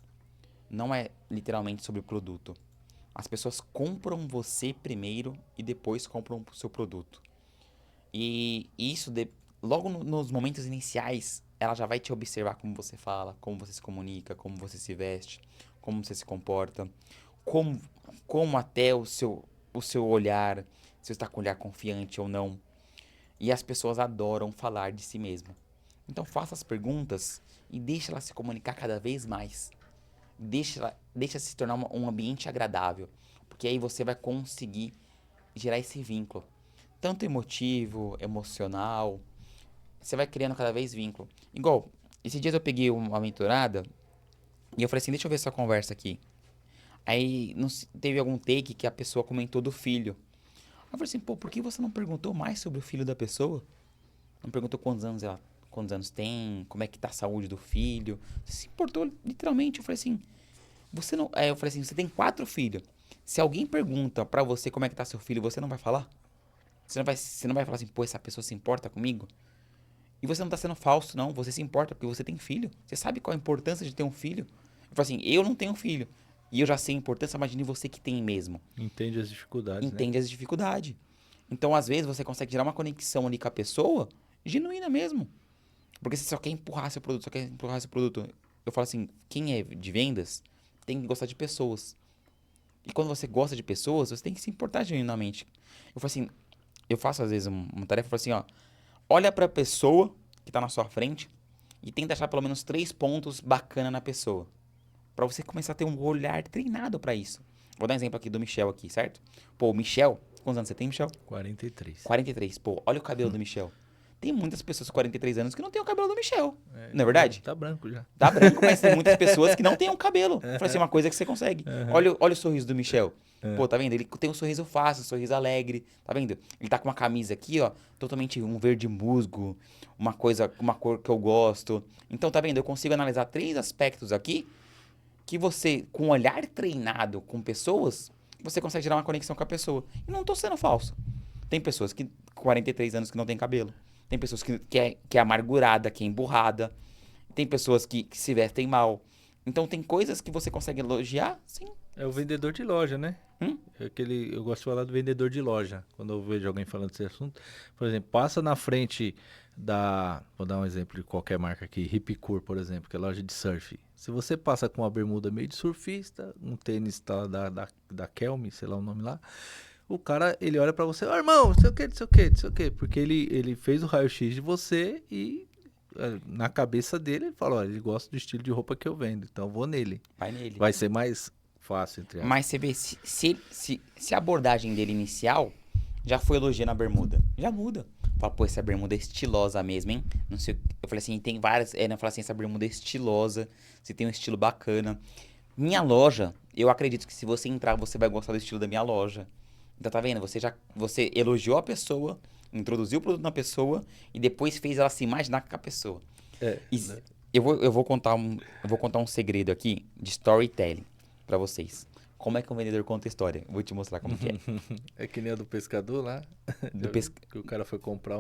Não é literalmente sobre produto. As pessoas compram você primeiro e depois compram o seu produto. E isso, logo nos momentos iniciais, ela já vai te observar como você fala, como você se comunica, como você se veste, como você se comporta, como até o seu olhar, se você está com o olhar confiante ou não. E as pessoas adoram falar de si mesma. Então faça as perguntas e deixa ela se comunicar cada vez mais. Deixa se tornar um ambiente agradável. Porque aí você vai conseguir gerar esse vínculo. Tanto emotivo, emocional. Você vai criando cada vez vínculo. Igual, esses dias eu peguei uma mentorada e eu falei assim, deixa eu ver essa conversa aqui. Aí teve algum take que a pessoa comentou do filho. Eu falei assim, pô, por que você não perguntou mais sobre o filho da pessoa? Não perguntou quantos anos tem, como é que tá a saúde do filho. Você se importou literalmente. Eu falei assim, Você não... Aí eu falei assim, você tem 4 filhos. Se alguém pergunta pra você como é que tá seu filho, você não vai falar? Você não vai falar assim, pô, essa pessoa se importa comigo? E você não tá sendo falso, não. Você se importa porque você tem filho. Você sabe qual a importância de ter um filho? Eu falo assim, eu não tenho filho. E eu já sei a importância, imagine você que tem mesmo. Entende as dificuldades, né? Entende as dificuldades. Então, às vezes, você consegue gerar uma conexão ali com a pessoa, genuína mesmo. Porque você só quer empurrar seu produto, só quer empurrar seu produto. Eu falo assim, quem é de vendas tem que gostar de pessoas. E quando você gosta de pessoas, você tem que se importar genuinamente. Eu falo assim, eu faço às vezes uma tarefa, eu falo assim, ó, olha pra pessoa que tá na sua frente e tenta achar pelo menos 3 pontos bacana na pessoa. Pra você começar a ter um olhar treinado pra isso. Vou dar um exemplo aqui do Michel aqui, certo? Pô, o Michel, quantos anos você tem, Michel? 43. 43. Pô, olha o cabelo do Michel. Tem muitas pessoas com 43 anos que não tem o cabelo do Michel. Não é verdade? Tá branco já. Tá branco, mas tem muitas pessoas que não têm um cabelo. Pra ser uma coisa que você consegue. Olha o sorriso do Michel. Pô, tá vendo? Ele tem um sorriso fácil, um sorriso alegre. Tá vendo? Ele tá com uma camisa aqui, ó, totalmente um verde musgo. Uma cor que eu gosto. Então, tá vendo? Eu consigo analisar 3 aspectos aqui que você, com um olhar treinado com pessoas, você consegue gerar uma conexão com a pessoa. E não tô sendo falso. Tem pessoas que, com 43 anos, que não tem cabelo. Tem pessoas que é amargurada, que é emburrada. Tem pessoas que se vestem mal. Então, tem coisas que você consegue elogiar, sim. É o vendedor de loja, né? Eu gosto de falar do vendedor de loja. Quando eu vejo alguém falando desse assunto. Por exemplo, passa na frente da... Vou dar um exemplo de qualquer marca aqui. Ripcur, por exemplo, que é loja de surf. Se você passa com uma bermuda meio de surfista, um tênis tá, da Kelme, sei lá o nome lá... O cara, ele olha pra você, irmão, não sei o que, não sei o que, não sei o que. Porque ele fez o raio-x de você e na cabeça dele ele fala, olha, ele gosta do estilo de roupa que eu vendo, então eu vou nele. Vai nele. Vai ser mais fácil, entre aspas. Mas você vê, se a abordagem dele inicial já foi elogiando a bermuda, já muda. Fala, pô, essa bermuda é estilosa mesmo, hein? Não sei, eu falei assim, tem várias... Eu falei assim, essa bermuda é estilosa, você tem um estilo bacana. Minha loja, eu acredito que se você entrar, você vai gostar do estilo da minha loja. Então, tá vendo? Você elogiou a pessoa, introduziu o produto na pessoa e depois fez ela se imaginar com a pessoa. Né? Eu vou contar um segredo aqui de storytelling pra vocês. Como é que um vendedor conta história? Eu vou te mostrar como que é. É que nem a do pescador lá. Do Que o cara foi comprar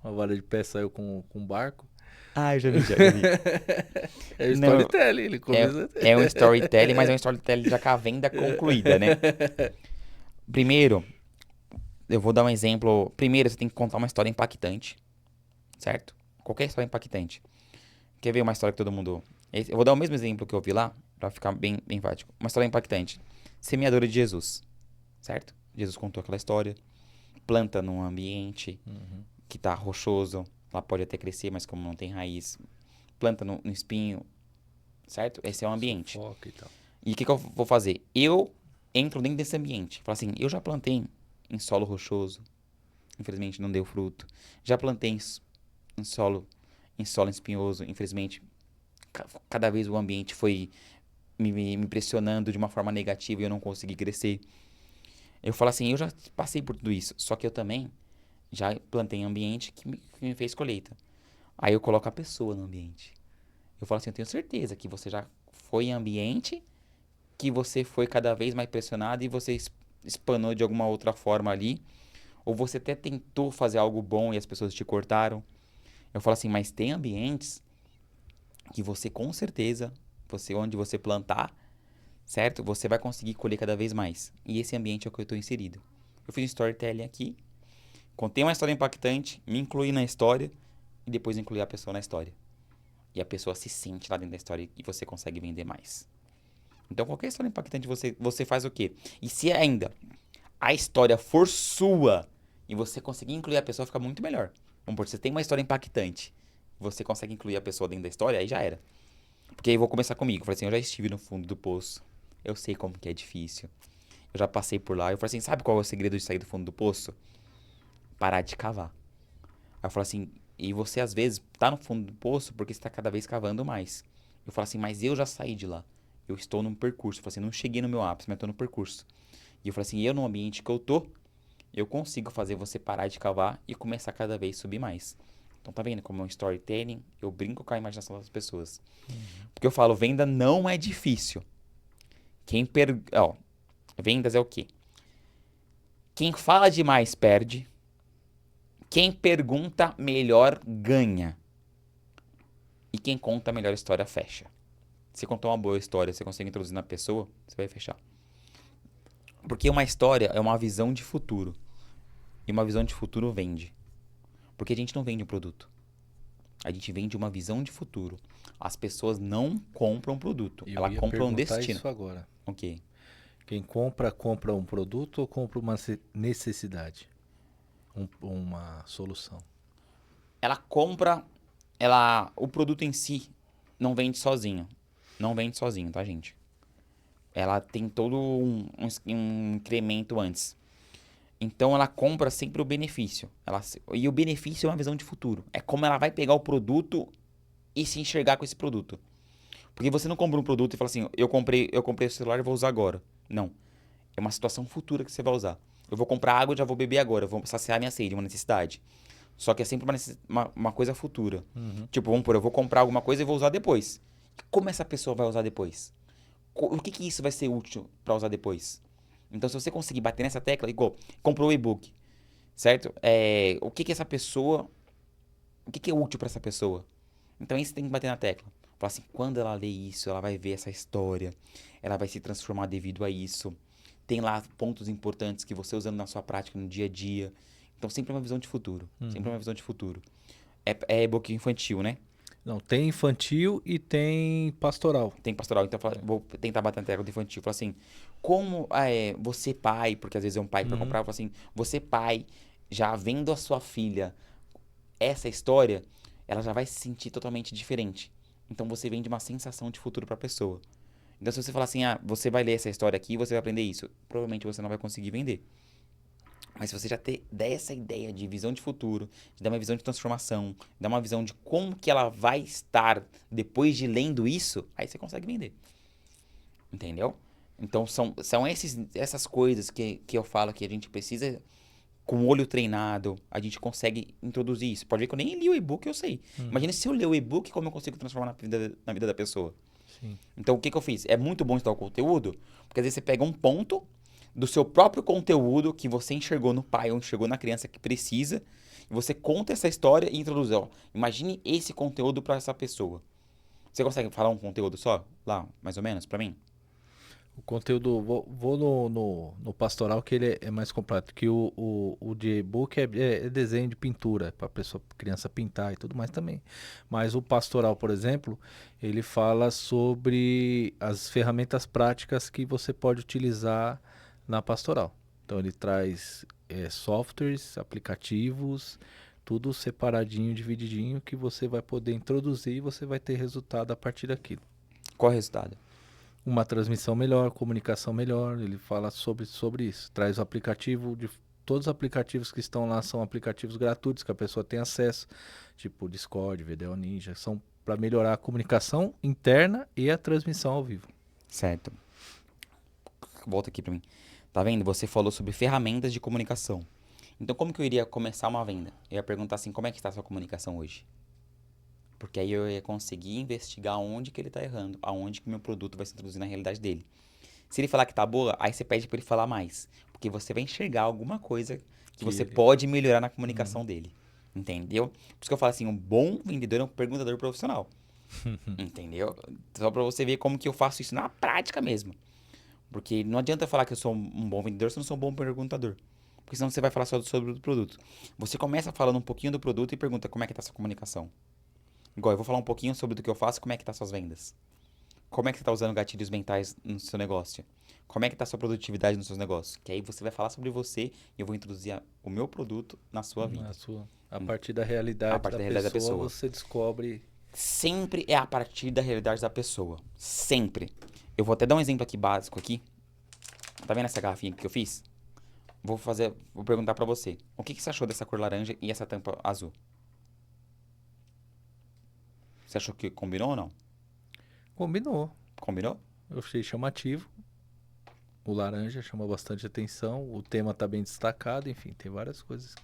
uma vara de pé, saiu com um barco. Ah, eu já vi. É o storytelling, ele começa... É um storytelling, mas é um storytelling já com a venda concluída, né? Primeiro, eu vou dar um exemplo. Primeiro, você tem que contar uma história impactante, certo? Qualquer história impactante. Quer ver uma história que todo mundo... Eu vou dar o mesmo exemplo que eu vi lá, pra ficar bem enfático. Uma história impactante. Semeadora de Jesus, certo? Jesus contou aquela história. Planta num ambiente que tá rochoso. Ela pode até crescer, mas como não tem raiz. Planta no espinho, certo? Esse é o ambiente. Sufoca e tal. E o que eu vou fazer? Eu entro dentro desse ambiente. Falo assim, eu já plantei em solo rochoso. Infelizmente não deu fruto. Já plantei em solo espinhoso. Infelizmente, cada vez o ambiente foi me pressionando de uma forma negativa e eu não consegui crescer. Eu falo assim, eu já passei por tudo isso. Só que eu também já plantei em ambiente que me fez colheita. Aí eu coloco a pessoa no ambiente. Eu falo assim, eu tenho certeza que você já foi em ambiente que você foi cada vez mais pressionado e você espanou de alguma outra forma ali. Ou você até tentou fazer algo bom e as pessoas te cortaram. Eu falo assim, mas tem ambientes que você com certeza, onde você plantar, certo? Você vai conseguir colher cada vez mais. E esse ambiente é o que eu estou inserido. Eu fiz um storytelling aqui, contei uma história impactante, me incluí na história e depois incluí a pessoa na história. E a pessoa se sente lá dentro da história e você consegue vender mais. Então, qualquer história impactante, você faz o quê? E se ainda a história for sua e você conseguir incluir a pessoa, fica muito melhor. Vamos supor, você tem uma história impactante, você consegue incluir a pessoa dentro da história, aí já era. Porque aí eu vou começar comigo. Eu falei assim, eu já estive no fundo do poço. Eu sei como que é difícil. Eu já passei por lá. Eu falei assim, sabe qual é o segredo de sair do fundo do poço? Parar de cavar. Aí eu falo assim, e você às vezes tá no fundo do poço porque você tá cada vez cavando mais. Eu falo assim, mas eu já saí de lá. Eu estou num percurso. Eu falo assim, não cheguei no meu ápice, mas estou no percurso. E eu falo assim, eu no ambiente que eu tô, eu consigo fazer você parar de cavar e começar cada vez a subir mais. Então tá vendo como é um storytelling? Eu brinco com a imaginação das pessoas. Porque eu falo, venda não é difícil. Ó, vendas é o quê? Quem fala demais perde. Quem pergunta melhor ganha. E quem conta a melhor história fecha. Se contar uma boa história, você consegue introduzir na pessoa, você vai fechar. Porque uma história é uma visão de futuro. E uma visão de futuro vende. Porque a gente não vende um produto. A gente vende uma visão de futuro. As pessoas não compram um produto. Elas compram um destino. Isso agora. Ok. Quem compra um produto ou compra uma necessidade? Uma solução. Ela compra... O produto em si não vende sozinho. Não vende sozinho, tá, gente? Ela tem todo um incremento antes. Então ela compra sempre o benefício. E o benefício é uma visão de futuro. É como ela vai pegar o produto e se enxergar com esse produto. Porque você não compra um produto e fala assim, eu comprei o celular e vou usar agora. Não. É uma situação futura que você vai usar. Eu vou comprar água e já vou beber agora. Eu vou saciar minha sede, uma necessidade. Só que é sempre uma coisa futura. Tipo, vamos supor, eu vou comprar alguma coisa e vou usar depois. Como essa pessoa vai usar depois? O que isso vai ser útil para usar depois? Então, se você conseguir bater nessa tecla, igual, comprou o e-book, certo? O que essa pessoa... O que é útil para essa pessoa? Então, isso tem que bater na tecla. Falar assim, quando ela lê isso, ela vai ver essa história, ela vai se transformar devido a isso. Tem lá pontos importantes que você usando na sua prática no dia a dia. Então, sempre uma visão de futuro. Sempre uma visão de futuro. É e-book infantil, né? Não, tem infantil e tem pastoral. Tem pastoral. Então, vou tentar bater na tecla do infantil. Falar assim, como você pai, porque às vezes é um pai que vai comprar, fala assim, você pai, já vendo a sua filha essa história, ela já vai se sentir totalmente diferente. Então, você vende uma sensação de futuro para a pessoa. Então, se você falar assim, você vai ler essa história aqui e você vai aprender isso, provavelmente você não vai conseguir vender. Mas se você já der essa ideia de visão de futuro, de dar uma visão de transformação, dar uma visão de como que ela vai estar depois de lendo isso, aí você consegue vender. Entendeu? Então são essas coisas que eu falo que a gente precisa, com o olho treinado, a gente consegue introduzir isso. Pode ver que eu nem li o e-book, eu sei. Imagina se eu ler o e-book, como eu consigo transformar na vida da pessoa. Sim. Então o que eu fiz? É muito bom estudar o conteúdo, porque às vezes você pega um ponto do seu próprio conteúdo que você enxergou no pai ou enxergou na criança que precisa, e você conta essa história e introduz, imagine esse conteúdo para essa pessoa. Você consegue falar um conteúdo só? Lá, mais ou menos, para mim? O conteúdo, vou no pastoral que ele é mais completo, que o de e-book é desenho de pintura, para criança pintar e tudo mais também. Mas o pastoral, por exemplo, ele fala sobre as ferramentas práticas que você pode utilizar na pastoral. Então ele traz softwares, aplicativos, tudo separadinho, divididinho, que você vai poder introduzir e você vai ter resultado a partir daquilo. Qual é o resultado? Uma transmissão melhor, comunicação melhor, ele fala sobre isso. Traz o aplicativo, todos os aplicativos que estão lá são aplicativos gratuitos que a pessoa tem acesso, tipo Discord, VDO Ninja, são para melhorar a comunicação interna e a transmissão ao vivo. Certo. Volta aqui para mim. Tá vendo? Você falou sobre ferramentas de comunicação. Então como que eu iria começar uma venda? Eu ia perguntar assim, como é que está a sua comunicação hoje? Porque aí eu ia conseguir investigar onde que ele tá errando, aonde que o meu produto vai se introduzir na realidade dele. Se ele falar que tá boa, aí você pede para ele falar mais. Porque você vai enxergar alguma coisa que você pode melhorar na comunicação dele. Entendeu? Por isso que eu falo assim, um bom vendedor é um perguntador profissional. Entendeu? Só para você ver como que eu faço isso na prática mesmo. Porque não adianta falar que eu sou um bom vendedor se eu não sou um bom perguntador. Porque senão você vai falar só sobre o produto. Você começa falando um pouquinho do produto e pergunta como é que tá a sua comunicação. Igual, eu vou falar um pouquinho sobre o que eu faço, como é que tá suas vendas. Como é que você tá usando gatilhos mentais no seu negócio. Como é que tá a sua produtividade nos seus negócios. Que aí você vai falar sobre você e eu vou introduzir o meu produto na sua vida. A partir da realidade, da pessoa, você descobre... Sempre é a partir da realidade da pessoa. Sempre. Eu vou até dar um exemplo aqui básico aqui. Tá vendo essa garrafinha que eu fiz? Vou perguntar pra você. O que você achou dessa cor laranja e essa tampa azul? Você achou que combinou ou não? Combinou. Combinou? Eu achei chamativo. O laranja chama bastante atenção. O tema tá bem destacado. Enfim, tem várias coisas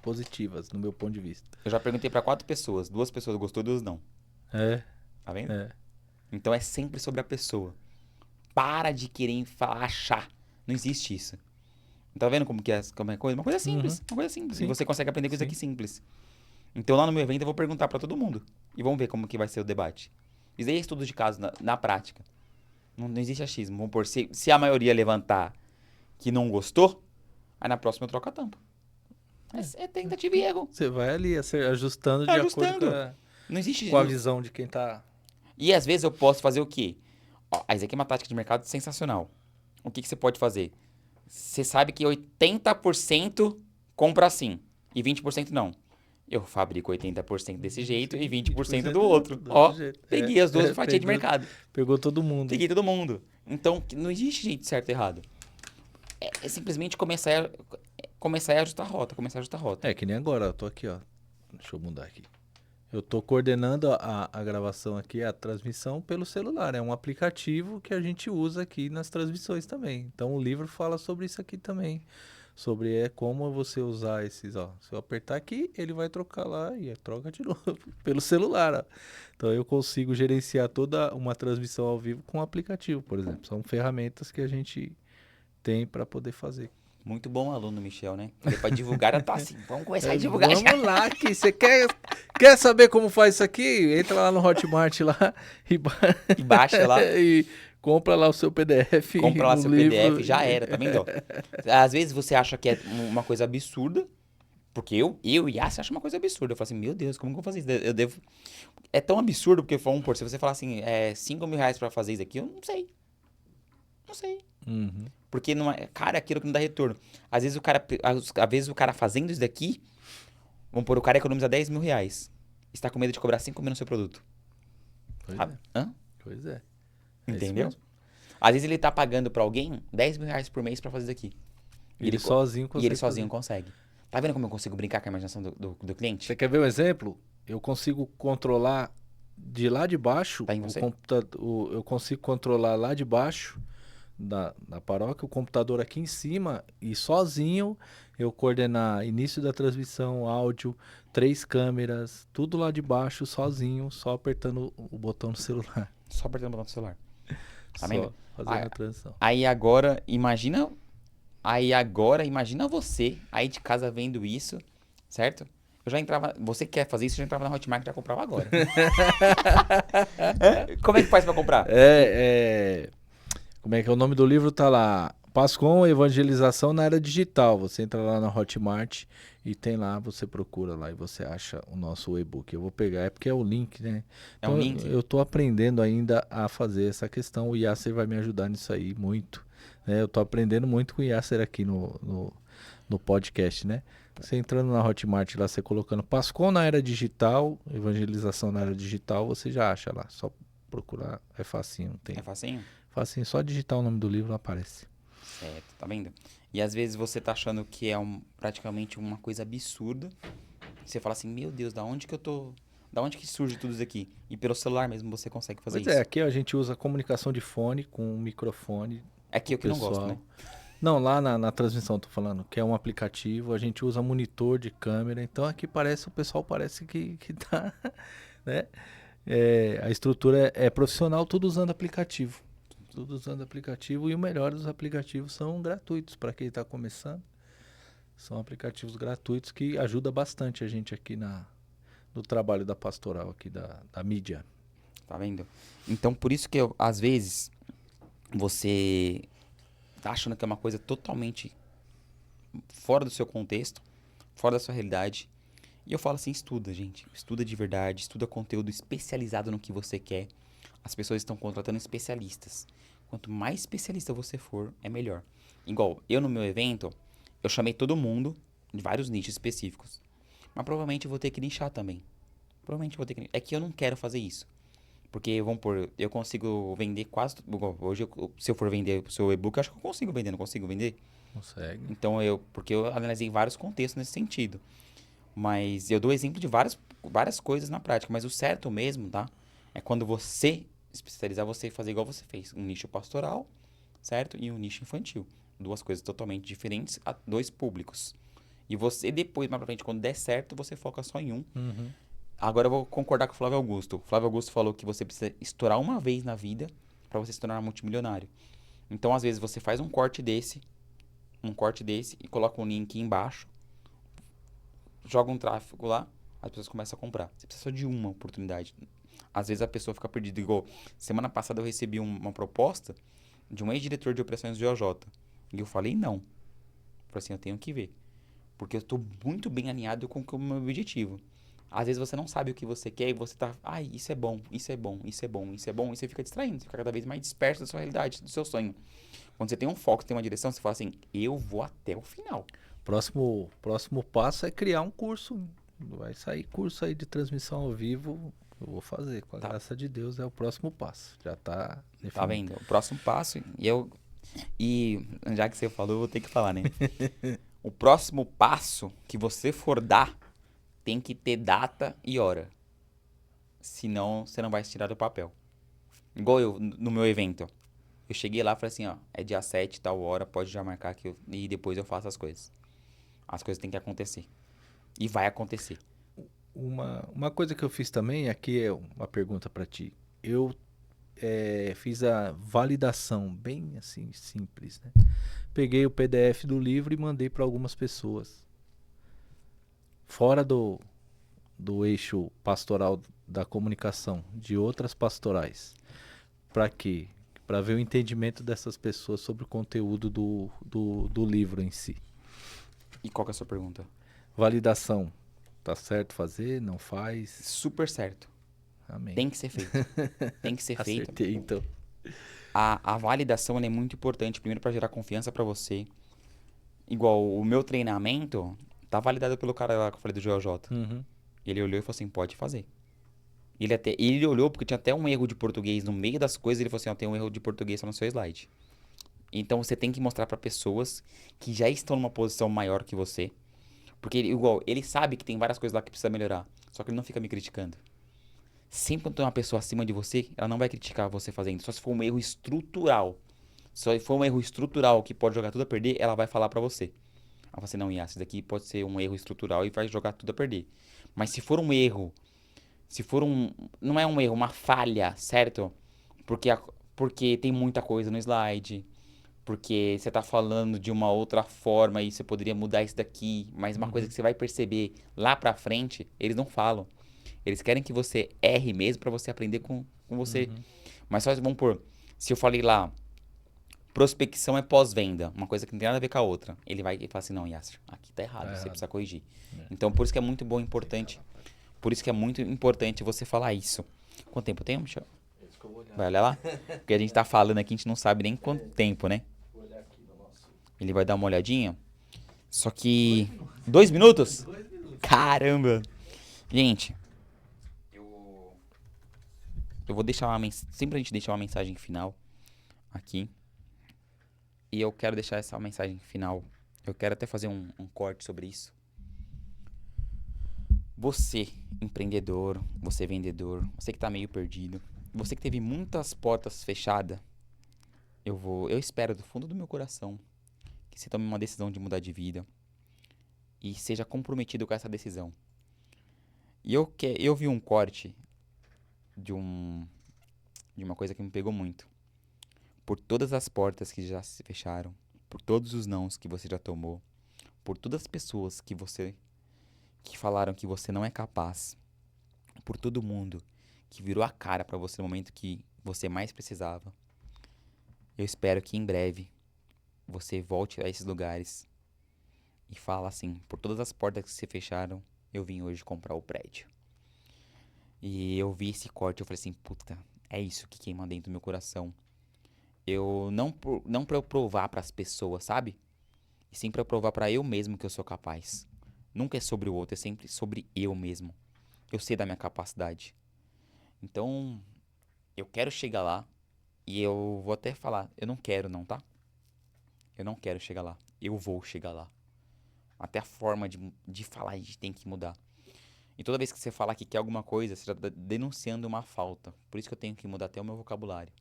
positivas no meu ponto de vista. Eu já perguntei pra 4 pessoas. 2 pessoas gostou, 2 não. É. Tá vendo? É. Então é sempre sobre a pessoa. para de querer achar. Não existe isso. Tá vendo como que é como é coisa? Uma coisa simples. Uma coisa simples. Sim. E você consegue aprender coisa Sim. aqui simples. Então lá no meu evento eu vou perguntar pra todo mundo. E vamos ver como que vai ser o debate. Isso aí é estudo de caso na prática. Não existe achismo. Vamos por se a maioria levantar que não gostou, aí na próxima eu troco a tampa. Mas é tentativa e erro. Você vai ali ajustando de Ajustando. acordo Não existe... com a visão de quem tá... E às vezes eu posso fazer o quê? Ó, isso aqui é uma tática de mercado sensacional. O que você pode fazer? Você sabe que 80% compra assim e 20% não. Eu fabrico 80% desse jeito e 20% do outro. Ó, peguei as duas fatias de mercado. Pegou todo mundo. Peguei todo mundo. Então, não existe jeito certo e errado. É simplesmente começar a ajustar a rota, É que nem agora, eu tô aqui, ó. Deixa eu mudar aqui. Eu tô coordenando a gravação aqui, a transmissão pelo celular. É um aplicativo que a gente usa aqui nas transmissões também. Então o livro fala sobre isso aqui também. Sobre como você usar esses, ó. Se eu apertar aqui, ele vai trocar lá e troca de novo pelo celular, ó. Então eu consigo gerenciar toda uma transmissão ao vivo com o aplicativo, por exemplo. São ferramentas que a gente tem para poder fazer. Muito bom aluno, Michel, né? Pra divulgar, tá assim. Vamos começar a divulgar. Vamos lá, aqui. Você quer saber como faz isso aqui? Entra lá no Hotmart lá E baixa lá. e compra lá o seu PDF. Compra lá seu livro. PDF, já era, tá vendo? Às vezes você acha que é uma coisa absurda, porque eu e Yassi acho uma coisa absurda. Eu falo assim, meu Deus, como que eu vou fazer isso? Eu devo... É tão absurdo, porque vamos por, se você falar assim, R$5.000 pra fazer isso aqui, eu não sei. Não sei. Uhum. Porque não é, cara, é aquilo que não dá retorno. Às vezes o cara fazendo isso daqui, vamos pôr, o cara economiza R$10.000. Está com medo de cobrar 5 mil no seu produto. Pois Sabe? é. Hã? Pois é. É isso Entendeu? mesmo. Às vezes ele tá pagando pra alguém R$10.000 por mês pra fazer isso aqui. Ele sozinho consegue. E ele sozinho fazer. consegue. Tá vendo como eu consigo brincar com a imaginação do cliente? Você quer ver um exemplo? Eu consigo controlar de lá de baixo. Tá em você? Eu consigo controlar lá de baixo da paróquia, o computador aqui em cima, e sozinho eu coordenar início da transmissão, áudio, 3 câmeras, tudo lá de baixo, sozinho, só apertando o botão do celular. Só apertando o botão do celular. Tá Só vendo? fazendo a transição. Aí agora, imagina você aí de casa vendo isso, certo? Eu já entrava, você quer fazer isso, eu já entrava na Hotmart e já comprava agora. Como é que faz pra comprar? Como é que é o nome do livro? Tá lá, Pascom, Evangelização na Era Digital. Você entra lá na Hotmart e tem lá, você procura lá e você acha o nosso e-book. Eu vou pegar, porque é o link, né? É um link? Eu tô aprendendo ainda a fazer essa questão. O Yasser vai me ajudar nisso aí muito. Né? Eu tô aprendendo muito com o Yasser aqui no podcast, né? Você entrando na Hotmart lá, você colocando Pascom na Era Digital, Evangelização na Era Digital, você já acha lá. Só procurar, é facinho. Tem. É facinho? Facinho, só digitar o nome do livro aparece. Certo, tá vendo? E às vezes você tá achando que é praticamente uma coisa absurda. Você fala assim, meu Deus, da onde que surge tudo isso aqui? E pelo celular mesmo você consegue fazer Pois isso. aqui a gente usa comunicação de fone com um microfone. É que eu que não gosto, né? Não, lá na transmissão eu tô falando, que é um aplicativo, a gente usa monitor de câmera, então aqui o pessoal parece que tá, né? A estrutura é profissional, tudo usando aplicativo. Tudo usando aplicativo, e o melhor dos aplicativos são gratuitos para quem está começando. São aplicativos gratuitos que ajudam bastante a gente aqui no trabalho da pastoral, aqui da mídia. Tá vendo? Então por isso que às vezes você tá achando que é uma coisa totalmente fora do seu contexto, fora da sua realidade. E eu falo assim, estuda, gente. Estuda de verdade, estuda conteúdo especializado no que você quer. As pessoas estão contratando especialistas. Quanto mais especialista você for, é melhor. Igual, eu no meu evento, eu chamei todo mundo de vários nichos específicos. Mas provavelmente eu vou ter que nichar também. É que eu não quero fazer isso. Porque, vamos pôr, eu consigo vender quase... Hoje, se eu for vender o seu e-book, eu acho que eu consigo vender, não consigo vender? Consegue. Então, porque eu analisei vários contextos nesse sentido. Mas eu dou exemplo de várias coisas na prática. Mas o certo mesmo, tá? É quando você especializar, você fazer igual você fez. Um nicho pastoral, certo? E um nicho infantil. 2 coisas totalmente diferentes, 2 públicos. E você depois, mais pra frente, quando der certo, você foca só em um. Uhum. Agora eu vou concordar com o Flávio Augusto. O Flávio Augusto falou que você precisa estourar uma vez na vida pra você se tornar multimilionário. Então, às vezes, você faz um corte desse e coloca um link embaixo, joga um tráfego lá, as pessoas começam a comprar. Você precisa só de uma oportunidade. Às vezes a pessoa fica perdida. Igual, semana passada eu recebi uma proposta de um ex-diretor de operações do OJ. E eu falei não. Eu falei assim, eu tenho que ver. Porque eu estou muito bem alinhado com o meu objetivo. Às vezes você não sabe o que você quer e você tá... Ai, isso é bom, isso é bom, isso é bom, isso é bom. E você fica distraindo, você fica cada vez mais disperso da sua realidade, do seu sonho. Quando você tem um foco, tem uma direção, você fala assim, eu vou até o final. Próximo passo é criar um curso. Vai sair curso aí de transmissão ao vivo. Eu vou fazer, com a graça de Deus, é o próximo passo. Já tá definido. Tá vendo? O próximo passo, e já que você falou, eu vou ter que falar, né? O próximo passo que você for dar tem que ter data e hora. Senão, você não vai se tirar do papel. Igual eu, no meu evento. Eu cheguei lá e falei assim, ó, é dia 7, tal hora, pode já marcar e depois eu faço as coisas. As coisas têm que acontecer. E vai acontecer. Uma coisa que eu fiz também, aqui é uma pergunta pra ti. Eu fiz a validação, bem assim, simples, né? Peguei o PDF do livro e mandei para algumas pessoas. Fora do eixo pastoral da comunicação, de outras pastorais. Para quê? Para ver o entendimento dessas pessoas sobre o conteúdo do livro em si. E qual que é a sua pergunta? Validação. Tá certo fazer? Não faz? Super certo. Amém. Tem que ser feito. Tem que ser feito. Acertei, então. A validação ela é muito importante, primeiro para gerar confiança para você. Igual o meu treinamento tá validado pelo cara lá que eu falei do GeoJ. Uhum. Ele olhou e falou assim, pode fazer. Ele olhou porque tinha até um erro de português no meio das coisas, ele falou assim, ó, tem um erro de português só no seu slide. Então você tem que mostrar para pessoas que já estão numa posição maior que você. Porque igual, ele sabe que tem várias coisas lá que precisa melhorar, só que ele não fica me criticando. Sempre quando tem uma pessoa acima de você, ela não vai criticar você fazendo, só se for um erro estrutural. Se for um erro estrutural que pode jogar tudo a perder, ela vai falar pra você. Ela fala assim, não, Yas, isso daqui pode ser um erro estrutural e vai jogar tudo a perder. Mas se for um erro, não é um erro, uma falha, certo? Porque tem muita coisa no slide, porque você tá falando de uma outra forma e você poderia mudar isso daqui, mas uma coisa que você vai perceber lá pra frente, eles não falam. Eles querem que você erre mesmo pra você aprender com você. Mas só vamos pôr, se eu falei lá, prospecção é pós-venda, uma coisa que não tem nada a ver com a outra. Ele vai e fala assim, não, Yasser, aqui tá errado, você precisa corrigir. Então, por isso que é muito bom e importante. Por isso que é muito importante você falar isso. Quanto tempo tem, Michel? Vai olhar lá? Porque a gente tá falando aqui, a gente não sabe nem quanto tempo, né? Ele vai dar uma olhadinha. Só que... 2 minutos? Caramba! Gente, eu vou deixar sempre a gente deixa uma mensagem final aqui. E eu quero deixar essa mensagem final. Eu quero até fazer um corte sobre isso. Você, empreendedor, você vendedor, você que tá meio perdido, você que teve muitas portas fechadas, eu espero do fundo do meu coração que você tome uma decisão de mudar de vida e seja comprometido com essa decisão. E eu vi um corte de uma coisa que me pegou muito. Por todas as portas que já se fecharam, por todos os nãos que você já tomou, por todas as pessoas que falaram que você não é capaz, por todo mundo que virou a cara pra você no momento que você mais precisava. Eu espero que em breve você volte a esses lugares e fala assim, por todas as portas que se fecharam, eu vim hoje comprar o prédio. E eu vi esse corte e eu falei assim, puta, é isso que queima dentro do meu coração. Eu não pra eu provar pras pessoas, sabe? E sim pra eu provar pra eu mesmo que eu sou capaz. Nunca é sobre o outro, é sempre sobre eu mesmo. Eu sei da minha capacidade. Então, eu quero chegar lá e eu vou até falar, eu não quero não, tá? Eu não quero chegar lá, eu vou chegar lá. Até a forma de falar a gente tem que mudar. E toda vez que você falar que quer alguma coisa, você já tá denunciando uma falta. Por isso que eu tenho que mudar até o meu vocabulário.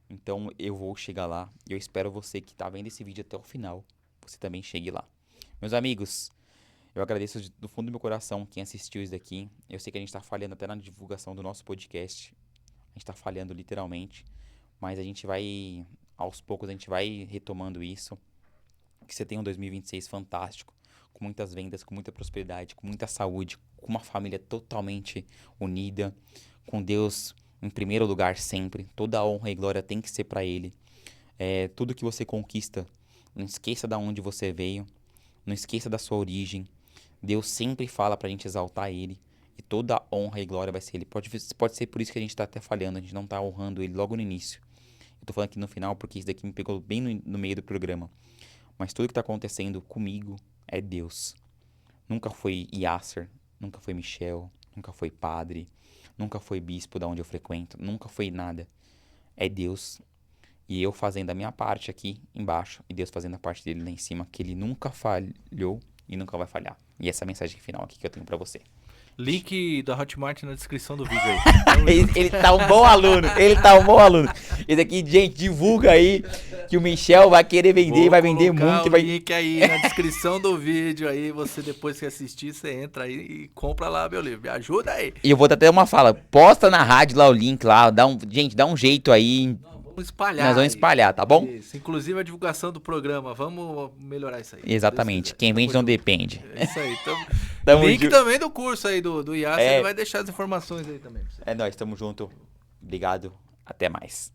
Então eu vou chegar lá e eu espero você que tá vendo esse vídeo até o final, você também chegue lá. Meus amigos, eu agradeço do fundo do meu coração quem assistiu isso daqui. Eu sei que a gente tá falhando até na divulgação do nosso podcast. A gente tá falhando literalmente. Mas a gente vai, aos poucos, a gente vai retomando isso. Que você tenha um 2026 fantástico, com muitas vendas, com muita prosperidade, com muita saúde, com uma família totalmente unida, com Deus em primeiro lugar sempre. Toda a honra e glória tem que ser para Ele. Tudo que você conquista, não esqueça de onde você veio, não esqueça da sua origem. Deus sempre fala pra gente exaltar Ele, e toda a honra e glória vai ser Ele. Pode ser por isso que a gente tá até falhando, a gente não tá honrando Ele logo no início. Eu tô falando aqui no final porque isso daqui me pegou bem no meio do programa. Mas tudo que tá acontecendo comigo é Deus. Nunca foi Yasser, nunca foi Michel, nunca foi padre, nunca foi bispo da onde eu frequento, nunca foi nada. É Deus. E eu fazendo a minha parte aqui embaixo e Deus fazendo a parte dele lá em cima, que ele nunca falhou e nunca vai falhar. E essa é a mensagem final aqui que eu tenho pra você. Link da Hotmart na descrição do vídeo aí. Ele tá um bom aluno, Esse aqui, gente, divulga aí que o Michel vai querer vender, vai vender muito. Vai link aí na descrição do vídeo aí, você depois que assistir, você entra aí e compra lá meu livro, me ajuda aí. E eu vou dar até uma fala, posta na rádio lá o link lá, gente, dá um jeito aí. Vamos espalhar. Nós vamos espalhar, tá bom? Isso, inclusive a divulgação do programa, vamos melhorar isso aí. Exatamente, quem vende não depende. É isso aí, Tamo link junto. também do curso aí do Yasser, ele vai deixar as informações aí também. É nóis, tamo junto. Obrigado, até mais.